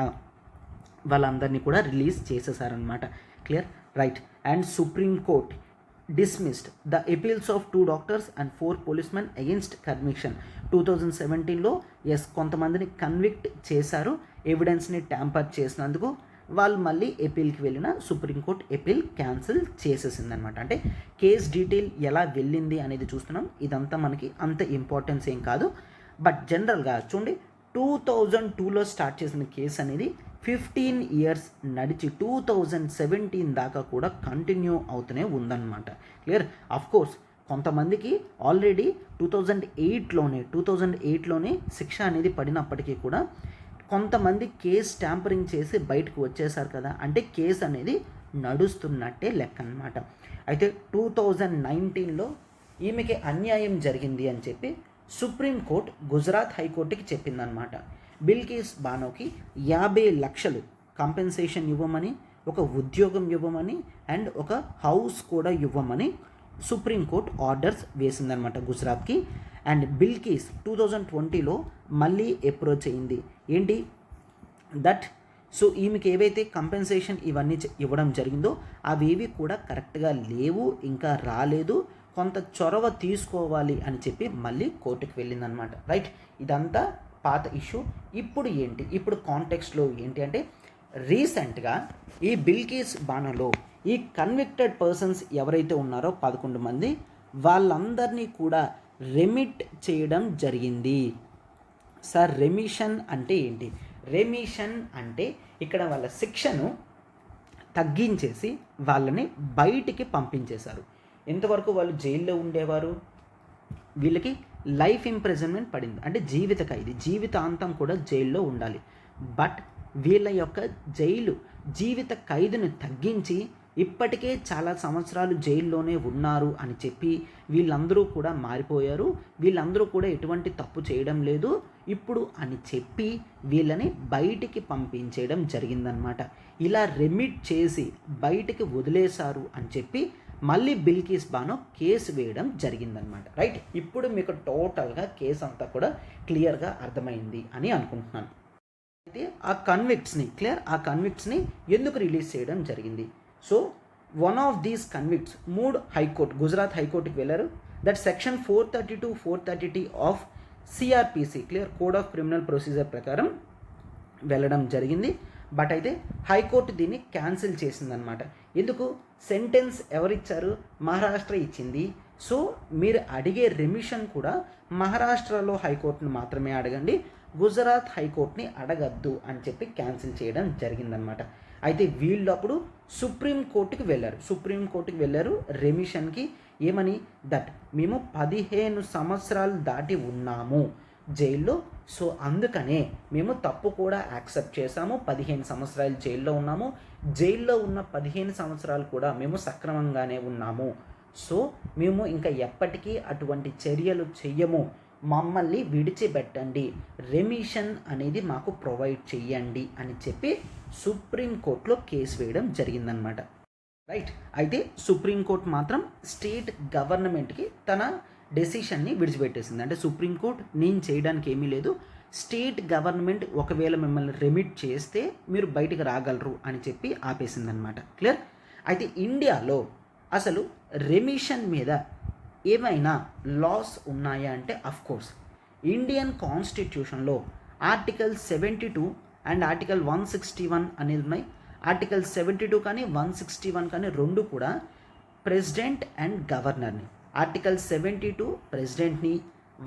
వాళ్ళందరినీ కూడా రిలీజ్ చేసేసారనమాట. Clear. Right. And Supreme Court dismissed the appeals of 2 doctors and 4 policemen against conviction. 2017లో కొంతమందిని కన్విక్ట్ చేశారు ఎవిడెన్స్ని ట్యాంపర్ చేసినందుకు. వాళ్ళు మళ్ళీ ఎపీల్కి వెళ్ళిన సుప్రీంకోర్టు ఎపీల్ క్యాన్సిల్ చేసేసిందనమాట. అంటే కేస్ డీటెయిల్ ఎలా వెళ్ళింది అనేది చూస్తున్నాం. ఇదంతా మనకి అంత ఇంపార్టెన్స్ ఏం కాదు. బట్ జనరల్గా చూడండి, 2002లో స్టార్ట్ చేసిన కేసు అనేది 15 ఇయర్స్ నడిచి 2017 దాకా కూడా కంటిన్యూ అవుతూనే ఉందన్నమాట. క్లియర్. అఫ్కోర్స్ కొంతమందికి ఆల్రెడీ 2008లోనే శిక్ష అనేది పడినప్పటికీ కూడా కొంతమంది కేసు ట్యాంపరింగ్ చేసి బయటకు వచ్చేసారు కదా, అంటే కేసు అనేది నడుస్తున్నట్టే లెక్క అనమాట. అయితే 2019లో ఈమెకి అన్యాయం జరిగింది అని చెప్పి సుప్రీంకోర్టు గుజరాత్ హైకోర్టుకి చెప్పిందనమాట. బిల్కిస్ బానోకి 50 లక్షలు కంపెన్సేషన్ ఇవ్వమని, ఒక ఉద్యోగం ఇవ్వమని అండ్ ఒక హౌస్ కూడా ఇవ్వమని సుప్రీంకోర్టు ఆర్డర్స్ వేసిందనమాట గుజరాత్కి. అండ్ బిల్కిస్ 2020లో మళ్ళీ అప్రోచ్ అయింది. ఏంటి దట్ సో ఈమెకి ఏవైతే కంపెన్సేషన్ ఇవన్నీ ఇవ్వడం జరిగిందో అవేవి కూడా కరెక్ట్గా లేవు, ఇంకా రాలేదు, కొంత చొరవ తీసుకోవాలి అని చెప్పి మళ్ళీ కోర్టుకు వెళ్ళిందనమాట. రైట్. ఇదంతా పాత ఇష్యూ. ఇప్పుడు ఏంటి, ఇప్పుడు కాంటెక్స్ట్లో ఏంటి అంటే రీసెంట్గా ఈ బిల్కిస్ బానోలో ఈ కన్విక్టెడ్ పర్సన్స్ ఎవరైతే ఉన్నారో 11 మంది వాళ్ళందరినీ కూడా రెమిట్ చేయడం జరిగింది. సార్ రెమిషన్ అంటే ఏంటి? రెమిషన్ అంటే ఇక్కడ వాళ్ళ శిక్షను తగ్గించేసి వాళ్ళని బయటికి పంపించేశారు. ఎంతవరకు వాళ్ళు జైల్లో ఉండేవారు, వీళ్ళకి లైఫ్ ఇంప్రిజన్మెంట్ పడింది, అంటే జీవిత ఖైదీ, జీవితాంతం కూడా జైల్లో ఉండాలి. బట్ వీళ్ళ యొక్క జీవిత ఖైదును తగ్గించి ఇప్పటికే చాలా సంవత్సరాలు జైల్లోనే ఉన్నారు అని చెప్పి వీళ్ళందరూ కూడా మారిపోయారు, వీళ్ళందరూ కూడా ఎటువంటి తప్పు చేయడం లేదు ఇప్పుడు అని చెప్పి వీళ్ళని బయటికి పంపించేయడం జరిగిందనమాట. ఇలా రెమిట్ చేసి బయటికి వదిలేశారు అని చెప్పి మళ్ళీ బిల్కిస్ బానో కేసు వేయడం జరిగిందనమాట. రైట్. ఇప్పుడు మీకు టోటల్గా కేసు అంతా కూడా క్లియర్గా అర్థమైంది అని అనుకుంటున్నాను. అయితే ఆ కన్విక్ట్స్ని ఎందుకు రిలీజ్ చేయడం జరిగింది? So one of these convicts 3 high court Gujarat హైకోర్టుకి వెళ్ళారు. That section 432, 430 of CrPC clear code of criminal procedure ప్రకారం వెళ్ళడం జరిగింది. బట్ అయితే హైకోర్టు దీన్ని క్యాన్సిల్ చేసిందనమాట. ఎందుకు? సెంటెన్స్ ఎవరిచ్చారు? మహారాష్ట్ర ఇచ్చింది. సో మీరు అడిగే రెమిషన్ కూడా మహారాష్ట్రలో హైకోర్టును మాత్రమే అడగండి, గుజరాత్ హైకోర్టుని అడగద్దు అని చెప్పి క్యాన్సిల్ చేయడం జరిగిందనమాట. అయితే వీళ్ళు అప్పుడు సుప్రీంకోర్టుకి వెళ్ళారు రెమిషన్కి. ఏమని? దట్ మేము 15 సంవత్సరాలు దాటి ఉన్నాము జైల్లో, సో అందుకనే మేము తప్పు కూడా యాక్సెప్ట్ చేశాము. 15 సంవత్సరాలు జైల్లో ఉన్నాము, జైల్లో ఉన్న 15 సంవత్సరాలు కూడా మేము సక్రమంగానే ఉన్నాము. సో మేము ఇంకా ఎప్పటికీ అటువంటి చర్యలు చెయ్యము, మమ్మల్ని విడిచిపెట్టండి, రెమిషన్ అనేది మాకు ప్రొవైడ్ చెయ్యండి అని చెప్పి సుప్రీంకోర్టులో కేసు వేయడం జరిగిందనమాట. రైట్. అయితే సుప్రీంకోర్టు మాత్రం స్టేట్ గవర్నమెంట్కి తన డెసిషన్ని విడిచిపెట్టేసింది. అంటే సుప్రీంకోర్టు నేను చేయడానికి ఏమీ లేదు, స్టేట్ గవర్నమెంట్ ఒకవేళ మిమ్మల్ని రెమిట్ చేస్తే మీరు బయటికి రాగలరు అని చెప్పి ఆపేసిందనమాట. క్లియర్. అయితే ఇండియాలో అసలు రెమిషన్ మీద ఏమైనా లాస్ ఉన్నాయా అంటే అఫ్కోర్స్ ఇండియన్ కాన్స్టిట్యూషన్లో ఆర్టికల్ 72 అండ్ ఆర్టికల్ 161 అనేది ఉన్నాయి. ఆర్టికల్ 72 కానీ 161 కానీ రెండు కూడా ప్రెసిడెంట్ అండ్ గవర్నర్ని, ఆర్టికల్ 72 ప్రెసిడెంట్ని,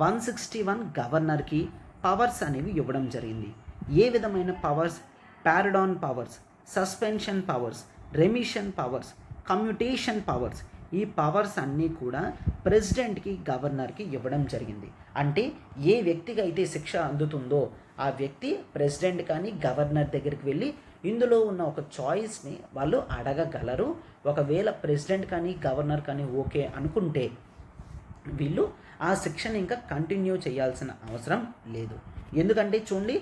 161 గవర్నర్కి పవర్స్ అనేవి ఇవ్వడం జరిగింది. ఏ విధమైన powers? Pardon powers, suspension powers, remission powers, commutation powers. ఈ పవర్స్ అన్నీ కూడా ప్రెసిడెంట్కి గవర్నర్కి ఇవ్వడం జరిగింది. అంటే ఏ వ్యక్తికి అయితే శిక్ష అందుతుందో ఆ వ్యక్తి ప్రెసిడెంట్ కానీ గవర్నర్ దగ్గరికి వెళ్ళి ఇందులో ఉన్న ఒక చాయిస్ని వాళ్ళు అడగగలరు. ఒకవేళ ప్రెసిడెంట్ కానీ గవర్నర్ కానీ ఓకే అనుకుంటే వీళ్ళు ఆ శిక్షను ఇంకా కంటిన్యూ చేయాల్సిన అవసరం లేదు. ఎందుకంటే చూడండి,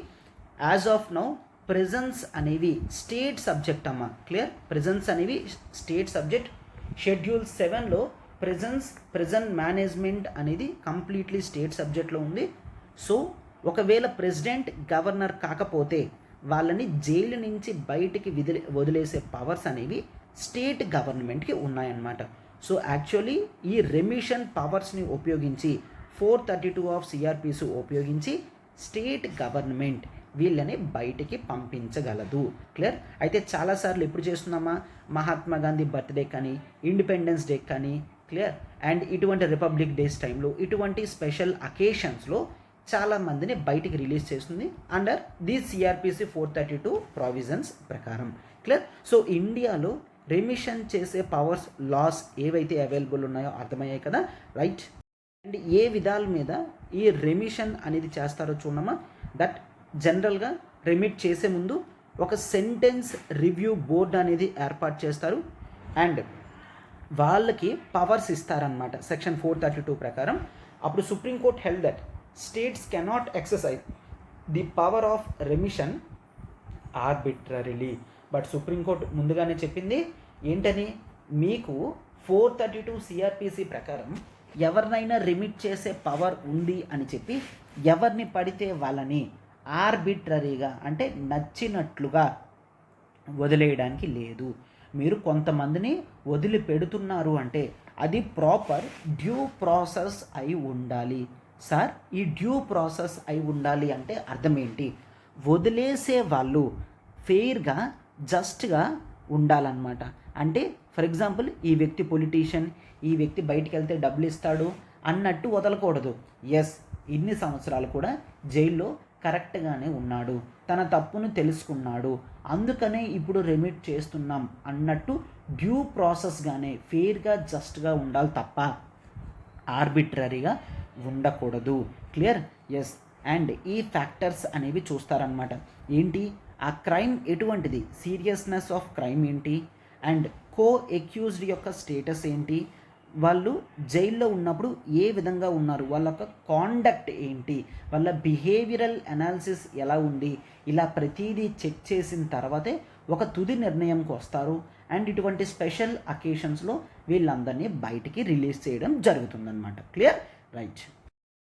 యాజ్ ఆఫ్ నౌ ప్రిజన్స్ అనేవి స్టేట్ సబ్జెక్ట్ అమ్మ. క్లియర్. ప్రిజన్స్ అనేవి స్టేట్ సబ్జెక్ట్. షెడ్యూల్ 7లో ప్రిజన్ మేనేజ్మెంట్ అనేది కంప్లీట్లీ స్టేట్ సబ్జెక్ట్లో ఉంది. సో ఒకవేళ ప్రెసిడెంట్ గవర్నర్ కాకపోతే వాళ్ళని జైలు నుంచి బయటికి వదిలేసే పవర్స్ అనేవి స్టేట్ గవర్నమెంట్కి ఉన్నాయన్నమాట. సో యాక్చువల్లీ ఈ రెమిషన్ పవర్స్ని ఉపయోగించి 432 ఆఫ్ సిఆర్పిసి ఉపయోగించి స్టేట్ గవర్నమెంట్ వీళ్ళని బయటికి పంపించగలదు. క్లియర్. అయితే చాలాసార్లు ఎప్పుడు చేస్తున్నామా, మహాత్మా గాంధీ బర్త్డే కానీ, ఇండిపెండెన్స్ డే కానీ, క్లియర్, అండ్ ఇటువంటి రిపబ్లిక్ డేస్ టైంలో ఇటువంటి స్పెషల్ అకేషన్స్లో చాలామందిని బయటికి రిలీజ్ చేస్తుంది అండర్ ది సిఆర్పిసి 432 ప్రావిజన్స్ ప్రకారం. క్లియర్. సో ఇండియాలో రెమిషన్ చేసే పవర్స్ లాస్ ఏవైతే అవైలబుల్ ఉన్నాయో అర్థమయ్యాయి కదా. రైట్. అండ్ ఏ విధాల మీద ఈ రెమిషన్ అనేది చేస్తారో చూడమ్మా. దట్ జనరల్గా రెమిట్ చేసే ముందు ఒక సెంటెన్స్ రివ్యూ బోర్డ్ అనేది ఏర్పాటు చేస్తారు అండ్ వాళ్ళకి పవర్స్ ఇస్తారనమాట సెక్షన్ 432 ప్రకారం. అప్పుడు Supreme Court held that states cannot exercise the power of remission arbitrarily. But Supreme Court ముందుగానే చెప్పింది ఏంటని, మీకు 432 సిఆర్పిసి ప్రకారం ఎవరినైనా రెమిట్ చేసే పవర్ ఉంది అని చెప్పి ఎవరిని పడితే వాళ్ళని ఆర్బిట్రరీగా అంటే నచ్చినట్లుగా వదిలేయడానికి లేదు. మీరు కొంతమందిని వదిలిపెడుతున్నారు అంటే అది ప్రాపర్ డ్యూ ప్రాసెస్ అయి ఉండాలి. సార్ ఈ డ్యూ ప్రాసెస్ అయి ఉండాలి అంటే అర్థం ఏంటి? వదిలేసే వాళ్ళు ఫెయిర్గా జస్ట్గా ఉండాలన్నమాట. అంటే ఫర్ ఎగ్జాంపుల్ ఈ వ్యక్తి పొలిటీషియన్, ఈ వ్యక్తి బయటికి వెళ్తే డబ్బులు ఇస్తాడు అన్నట్టు వదలకూడదు. ఎస్, ఇన్ని సంవత్సరాలు కూడా జైల్లో కరెక్ట్గానే ఉన్నాడు, తన తప్పును తెలుసుకున్నాడు, అందుకనే ఇప్పుడు రెమిట్ చేస్తున్నాం అన్నట్టు డ్యూ ప్రాసెస్గానే ఫెయిర్గా జస్ట్గా ఉండాలి తప్ప ఆర్బిట్రరీగా ఉండకూడదు. క్లియర్. ఎస్. అండ్ ఈ ఫ్యాక్టర్స్ అనేవి చూస్తారనమాట. ఏంటి ఆ క్రైమ్ ఎటువంటిది, సీరియస్నెస్ ఆఫ్ క్రైమ్ ఏంటి, అండ్ కో అక్యూజ్డ్ యొక్క స్టేటస్ ఏంటి, వాళ్ళు జైల్లో ఉన్నప్పుడు ఏ విధంగా ఉన్నారు, వాళ్ళ యొక్క కాండక్ట్ ఏంటి, వాళ్ళ బిహేవియరల్ అనాలిసిస్ ఎలా ఉంది, ఇలా ప్రతిదీ చెక్ చేసిన తర్వాతే ఒక తుది నిర్ణయంకి వస్తారు. అండ్ ఇటువంటి స్పెషల్ అకేషన్స్లో వీళ్ళందరినీ బయటికి రిలీజ్ చేయడం జరుగుతుందన్నమాట. Clear. Right.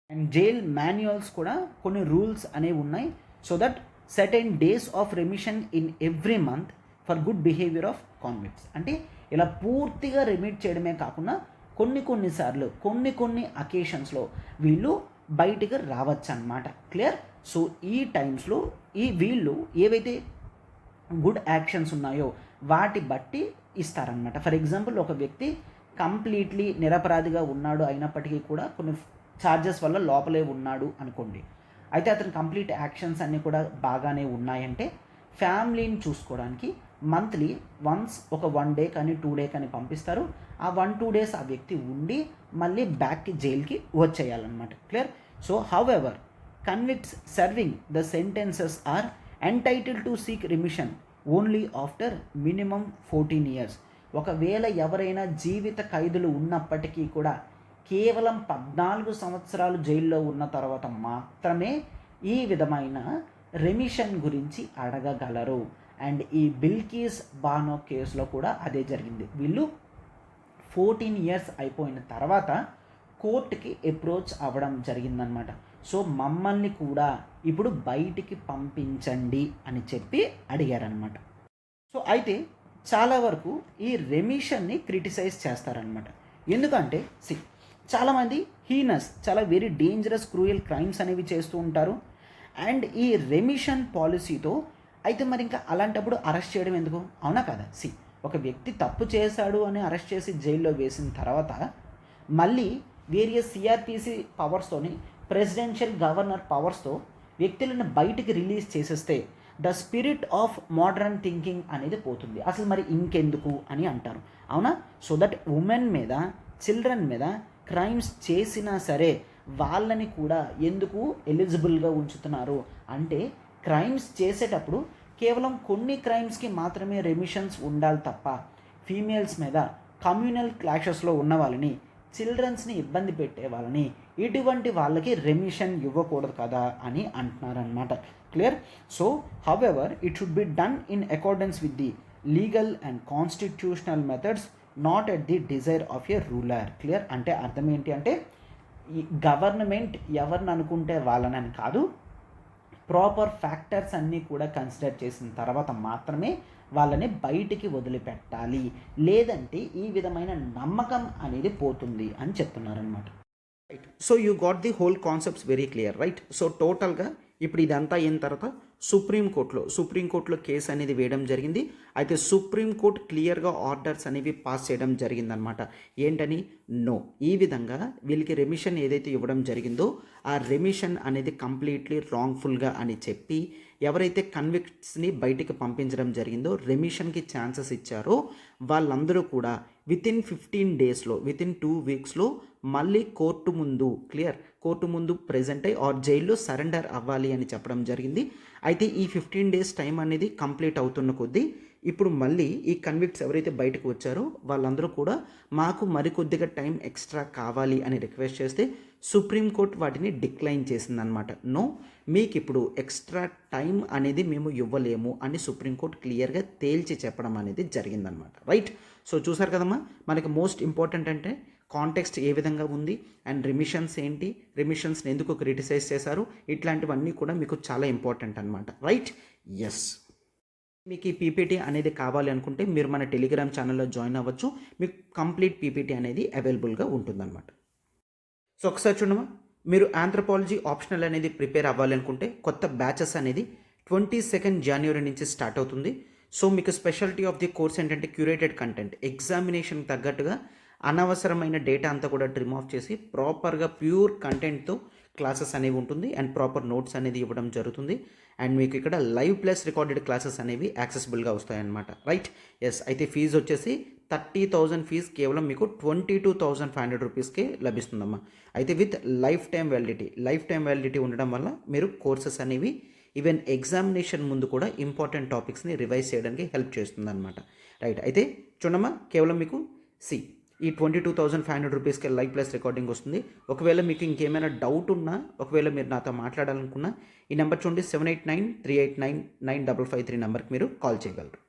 And jail manuals కూడా కొన్ని రూల్స్ అనేవి ఉన్నాయి. So that certain days of remission in every month for good behaviour of convicts. అంటే ఇలా పూర్తిగా రెమిట్ చేయడమే కాకుండా కొన్నిసార్లు కొన్ని అకేషన్స్లో వీళ్ళు బయటికి రావచ్చు అన్నమాట. క్లియర్. సో ఈ టైమ్స్లో వీళ్ళు ఏవైతే గుడ్ యాక్షన్స్ ఉన్నాయో వాటి బట్టి ఇస్తారనమాట. ఫర్ ఎగ్జాంపుల్ ఒక వ్యక్తి కంప్లీట్లీ నిరపరాధిగా ఉన్నాడు అయినప్పటికీ కూడా కొన్ని ఛార్జెస్ వల్ల లోపలే ఉన్నాడు అనుకోండి, అయితే అతని కంప్లీట్ యాక్షన్స్ అన్నీ కూడా బాగానే ఉన్నాయంటే ఫ్యామిలీని చూసుకోవడానికి మంత్లీ వన్స్ ఒక 1 డే కానీ 2 డే కానీ పంపిస్తారు. ఆ 1-2 డేస్ ఆ వ్యక్తి ఉండి మళ్ళీ బ్యాక్కి జైలుకి వచ్చేయాలన్నమాట. Clear? So however convicts serving the sentences are entitle to seek remission only after minimum 14 years. ఒకవేళ ఎవరైనా జీవిత ఖైదులు ఉన్నప్పటికీ కూడా కేవలం 14 సంవత్సరాలు జైల్లో ఉన్న తర్వాత మాత్రమే ఈ విధమైన రెమిషన్ గురించి అడగగలరు. అండ్ ఈ బిల్కీస్ బానో కేసులో కూడా అదే జరిగింది. వీళ్ళు 14 years అయిపోయిన తర్వాత కోర్టుకి అప్రోచ్ అవ్వడం జరిగిందనమాట. సో మమ్మల్ని కూడా ఇప్పుడు బయటికి పంపించండి అని చెప్పి అడిగారనమాట. సో అయితే చాలా వరకు ఈ రెమిషన్ని క్రిటిసైజ్ చేస్తారనమాట. ఎందుకంటే చాలామంది చాలా వెరీ డేంజరస్ క్రూయల్ క్రైమ్స్ అనేవి చేస్తూ ఉంటారు. అండ్ ఈ రెమిషన్ పాలసీతో అయితే మరి ఇంకా అలాంటప్పుడు అరెస్ట్ చేయడం ఎందుకు? అవునా కదా? ఒక వ్యక్తి తప్పు చేశాడు అని అరెస్ట్ చేసి జైల్లో వేసిన తర్వాత మళ్ళీ వేరియస్ సిఆర్పిసి పవర్స్తోని ప్రెసిడెన్షియల్ గవర్నర్ పవర్స్తో వ్యక్తులను బయటికి రిలీజ్ చేసేస్తే the spirit of modern thinking అనేది పోతుంది. అసలు మరి ఇంకెందుకు అని అంటారు. అవునా? సో దట్ ఉమెన్ మీద, చిల్డ్రన్ మీద క్రైమ్స్ చేసినా సరే వాళ్ళని కూడా ఎందుకు ఎలిజిబుల్గా ఉంచుతున్నారు అంటే క్రైమ్స్ చేసేటప్పుడు కేవలం కొన్ని క్రైమ్స్కి మాత్రమే రెమిషన్స్ ఉండాలి తప్ప ఫీమేల్స్ మీద, కమ్యూనల్ క్లాషెస్లో ఉన్న వాళ్ళని, చిల్డ్రన్స్ని ఇబ్బంది పెట్టే వాళ్ళని, ఇటువంటి వాళ్ళకి రెమిషన్ ఇవ్వకూడదు కదా అని అంటున్నారనమాట. Clear? So however it should be done in accordance with the legal and constitutional methods, not at the desire of a ruler. Clear? అంటే అర్థం ఏంటి అంటే ఈ గవర్నమెంట్ ఎవరిని అనుకుంటే వాళ్ళని కాదు, ప్రాపర్ ఫ్యాక్టర్స్ అన్నీ కూడా కన్సిడర్ చేసిన తర్వాత మాత్రమే వాళ్ళని బయటికి వదిలిపెట్టాలి. లేదంటే ఈ విధమైన నమ్మకం అనేది పోతుంది అని చెప్తున్నారనమాట. Right? So you got the whole concepts very clear, right? So టోటల్గా ఇప్పుడు ఇదంతా అయిన తర్వాత సుప్రీంకోర్టులో కేసు అనేది వేయడం జరిగింది. అయితే సుప్రీంకోర్టు క్లియర్గా ఆర్డర్స్ అనేవి పాస్ చేయడం జరిగిందనమాట. ఏంటని? నో, ఈ విధంగా వీళ్ళకి రెమిషన్ ఏదైతే ఇవ్వడం జరిగిందో ఆ రెమిషన్ అనేది కంప్లీట్లీ రాంగ్ఫుల్గా అని చెప్పి ఎవరైతే కన్విక్ట్స్ని బయటికి పంపించడం జరిగిందో, రెమిషన్కి ఛాన్సెస్ ఇచ్చారో వాళ్ళందరూ కూడా వితిన్ 15 daysలో, వితిన్ 2 weeksలో మళ్ళీ కోర్టు ముందు ప్రెజెంట్ అయ్యి ఆర్ జైల్లో సరెండర్ అవ్వాలి అని చెప్పడం జరిగింది. అయితే ఈ 15 days టైం అనేది కంప్లీట్ అవుతున్న కొద్దీ ఇప్పుడు మళ్ళీ ఈ కన్విక్ట్స్ ఎవరైతే బయటకు వచ్చారో వాళ్ళందరూ కూడా మాకు మరికొద్దిగా టైం ఎక్స్ట్రా కావాలి అని రిక్వెస్ట్ చేస్తే సుప్రీంకోర్టు వాటిని డిక్లైన్ చేసిందనమాట. నో, మీకు ఇప్పుడు ఎక్స్ట్రా టైం అనేది మేము ఇవ్వలేము అని సుప్రీంకోర్టు క్లియర్గా తేల్చి చెప్పడం అనేది జరిగిందనమాట. రైట్? సో చూసారు కదమ్మా, మనకి మోస్ట్ ఇంపార్టెంట్ అంటే కాంటెక్స్ట్ ఏ విధంగా ఉంది అండ్ రెమిషన్స్ ఏంటి, రెమిషన్స్ని ఎందుకు క్రిటిసైజ్ చేశారు, ఇట్లాంటివన్నీ కూడా మీకు చాలా ఇంపార్టెంట్ అనమాట. రైట్? ఎస్. మీకు ఈ పీపీటీ అనేది కావాలి అనుకుంటే మీరు మన టెలిగ్రామ్ ఛానల్లో జాయిన్ అవ్వచ్చు. మీకు కంప్లీట్ పీపీటీ అనేది అవైలబుల్గా ఉంటుందన్నమాట. సో ఒకసారి చూడమ్మా, మీరు ఆంథ్రోపాలజీ ఆప్షనల్ అనేది ప్రిపేర్ అవ్వాలి అనుకుంటే కొత్త బ్యాచెస్ అనేది 22 January నుంచి స్టార్ట్ అవుతుంది. సో మీకు స్పెషాలిటీ ఆఫ్ ది కోర్స్ ఏంటంటే క్యూరేటెడ్ కంటెంట్, ఎగ్జామినేషన్ తగ్గట్టుగా అనవసరమైన డేటా అంతా కూడా ట్రిమ్ ఆఫ్ చేసి ప్రాపర్గా ప్యూర్ కంటెంట్తో క్లాసెస్ అనేవి ఉంటుంది అండ్ ప్రాపర్ నోట్స్ అనేది ఇవ్వడం జరుగుతుంది. అండ్ మీకు ఇక్కడ లైవ్ ప్లస్ రికార్డెడ్ క్లాసెస్ అనేవి యాక్సెసిబుల్గా వస్తాయన్నమాట. రైట్? ఎస్. అయితే ఫీజు వచ్చేసి 30,000 ఫీజు కేవలం మీకు 22,500 రూపీస్కే లభిస్తుందమ్మా. అయితే విత్ లైఫ్ టైం వ్యాలిడిటీ ఉండడం వల్ల మీరు కోర్సెస్ అనేవి ఈవెన్ ఎగ్జామినేషన్ ముందు కూడా ఇంపార్టెంట్ టాపిక్స్ని రివైజ్ చేయడానికి హెల్ప్ చేస్తుంది అనమాట. రైట్? అయితే చూడమ్మా, కేవలం మీకు ఈ 22,500 రూపీస్కి లైవ్ ప్లస్ రికార్డింగ్ వస్తుంది. ఒకవేళ మీకు ఇంకేమైనా డౌట్ ఉన్నా, ఒకవేళ మీరు నాతో మాట్లాడాలనుకున్నా ఈ నెంబర్ చూడండి, 7893899553 నెంబర్కి మీరు కాల్ చేయగలరు.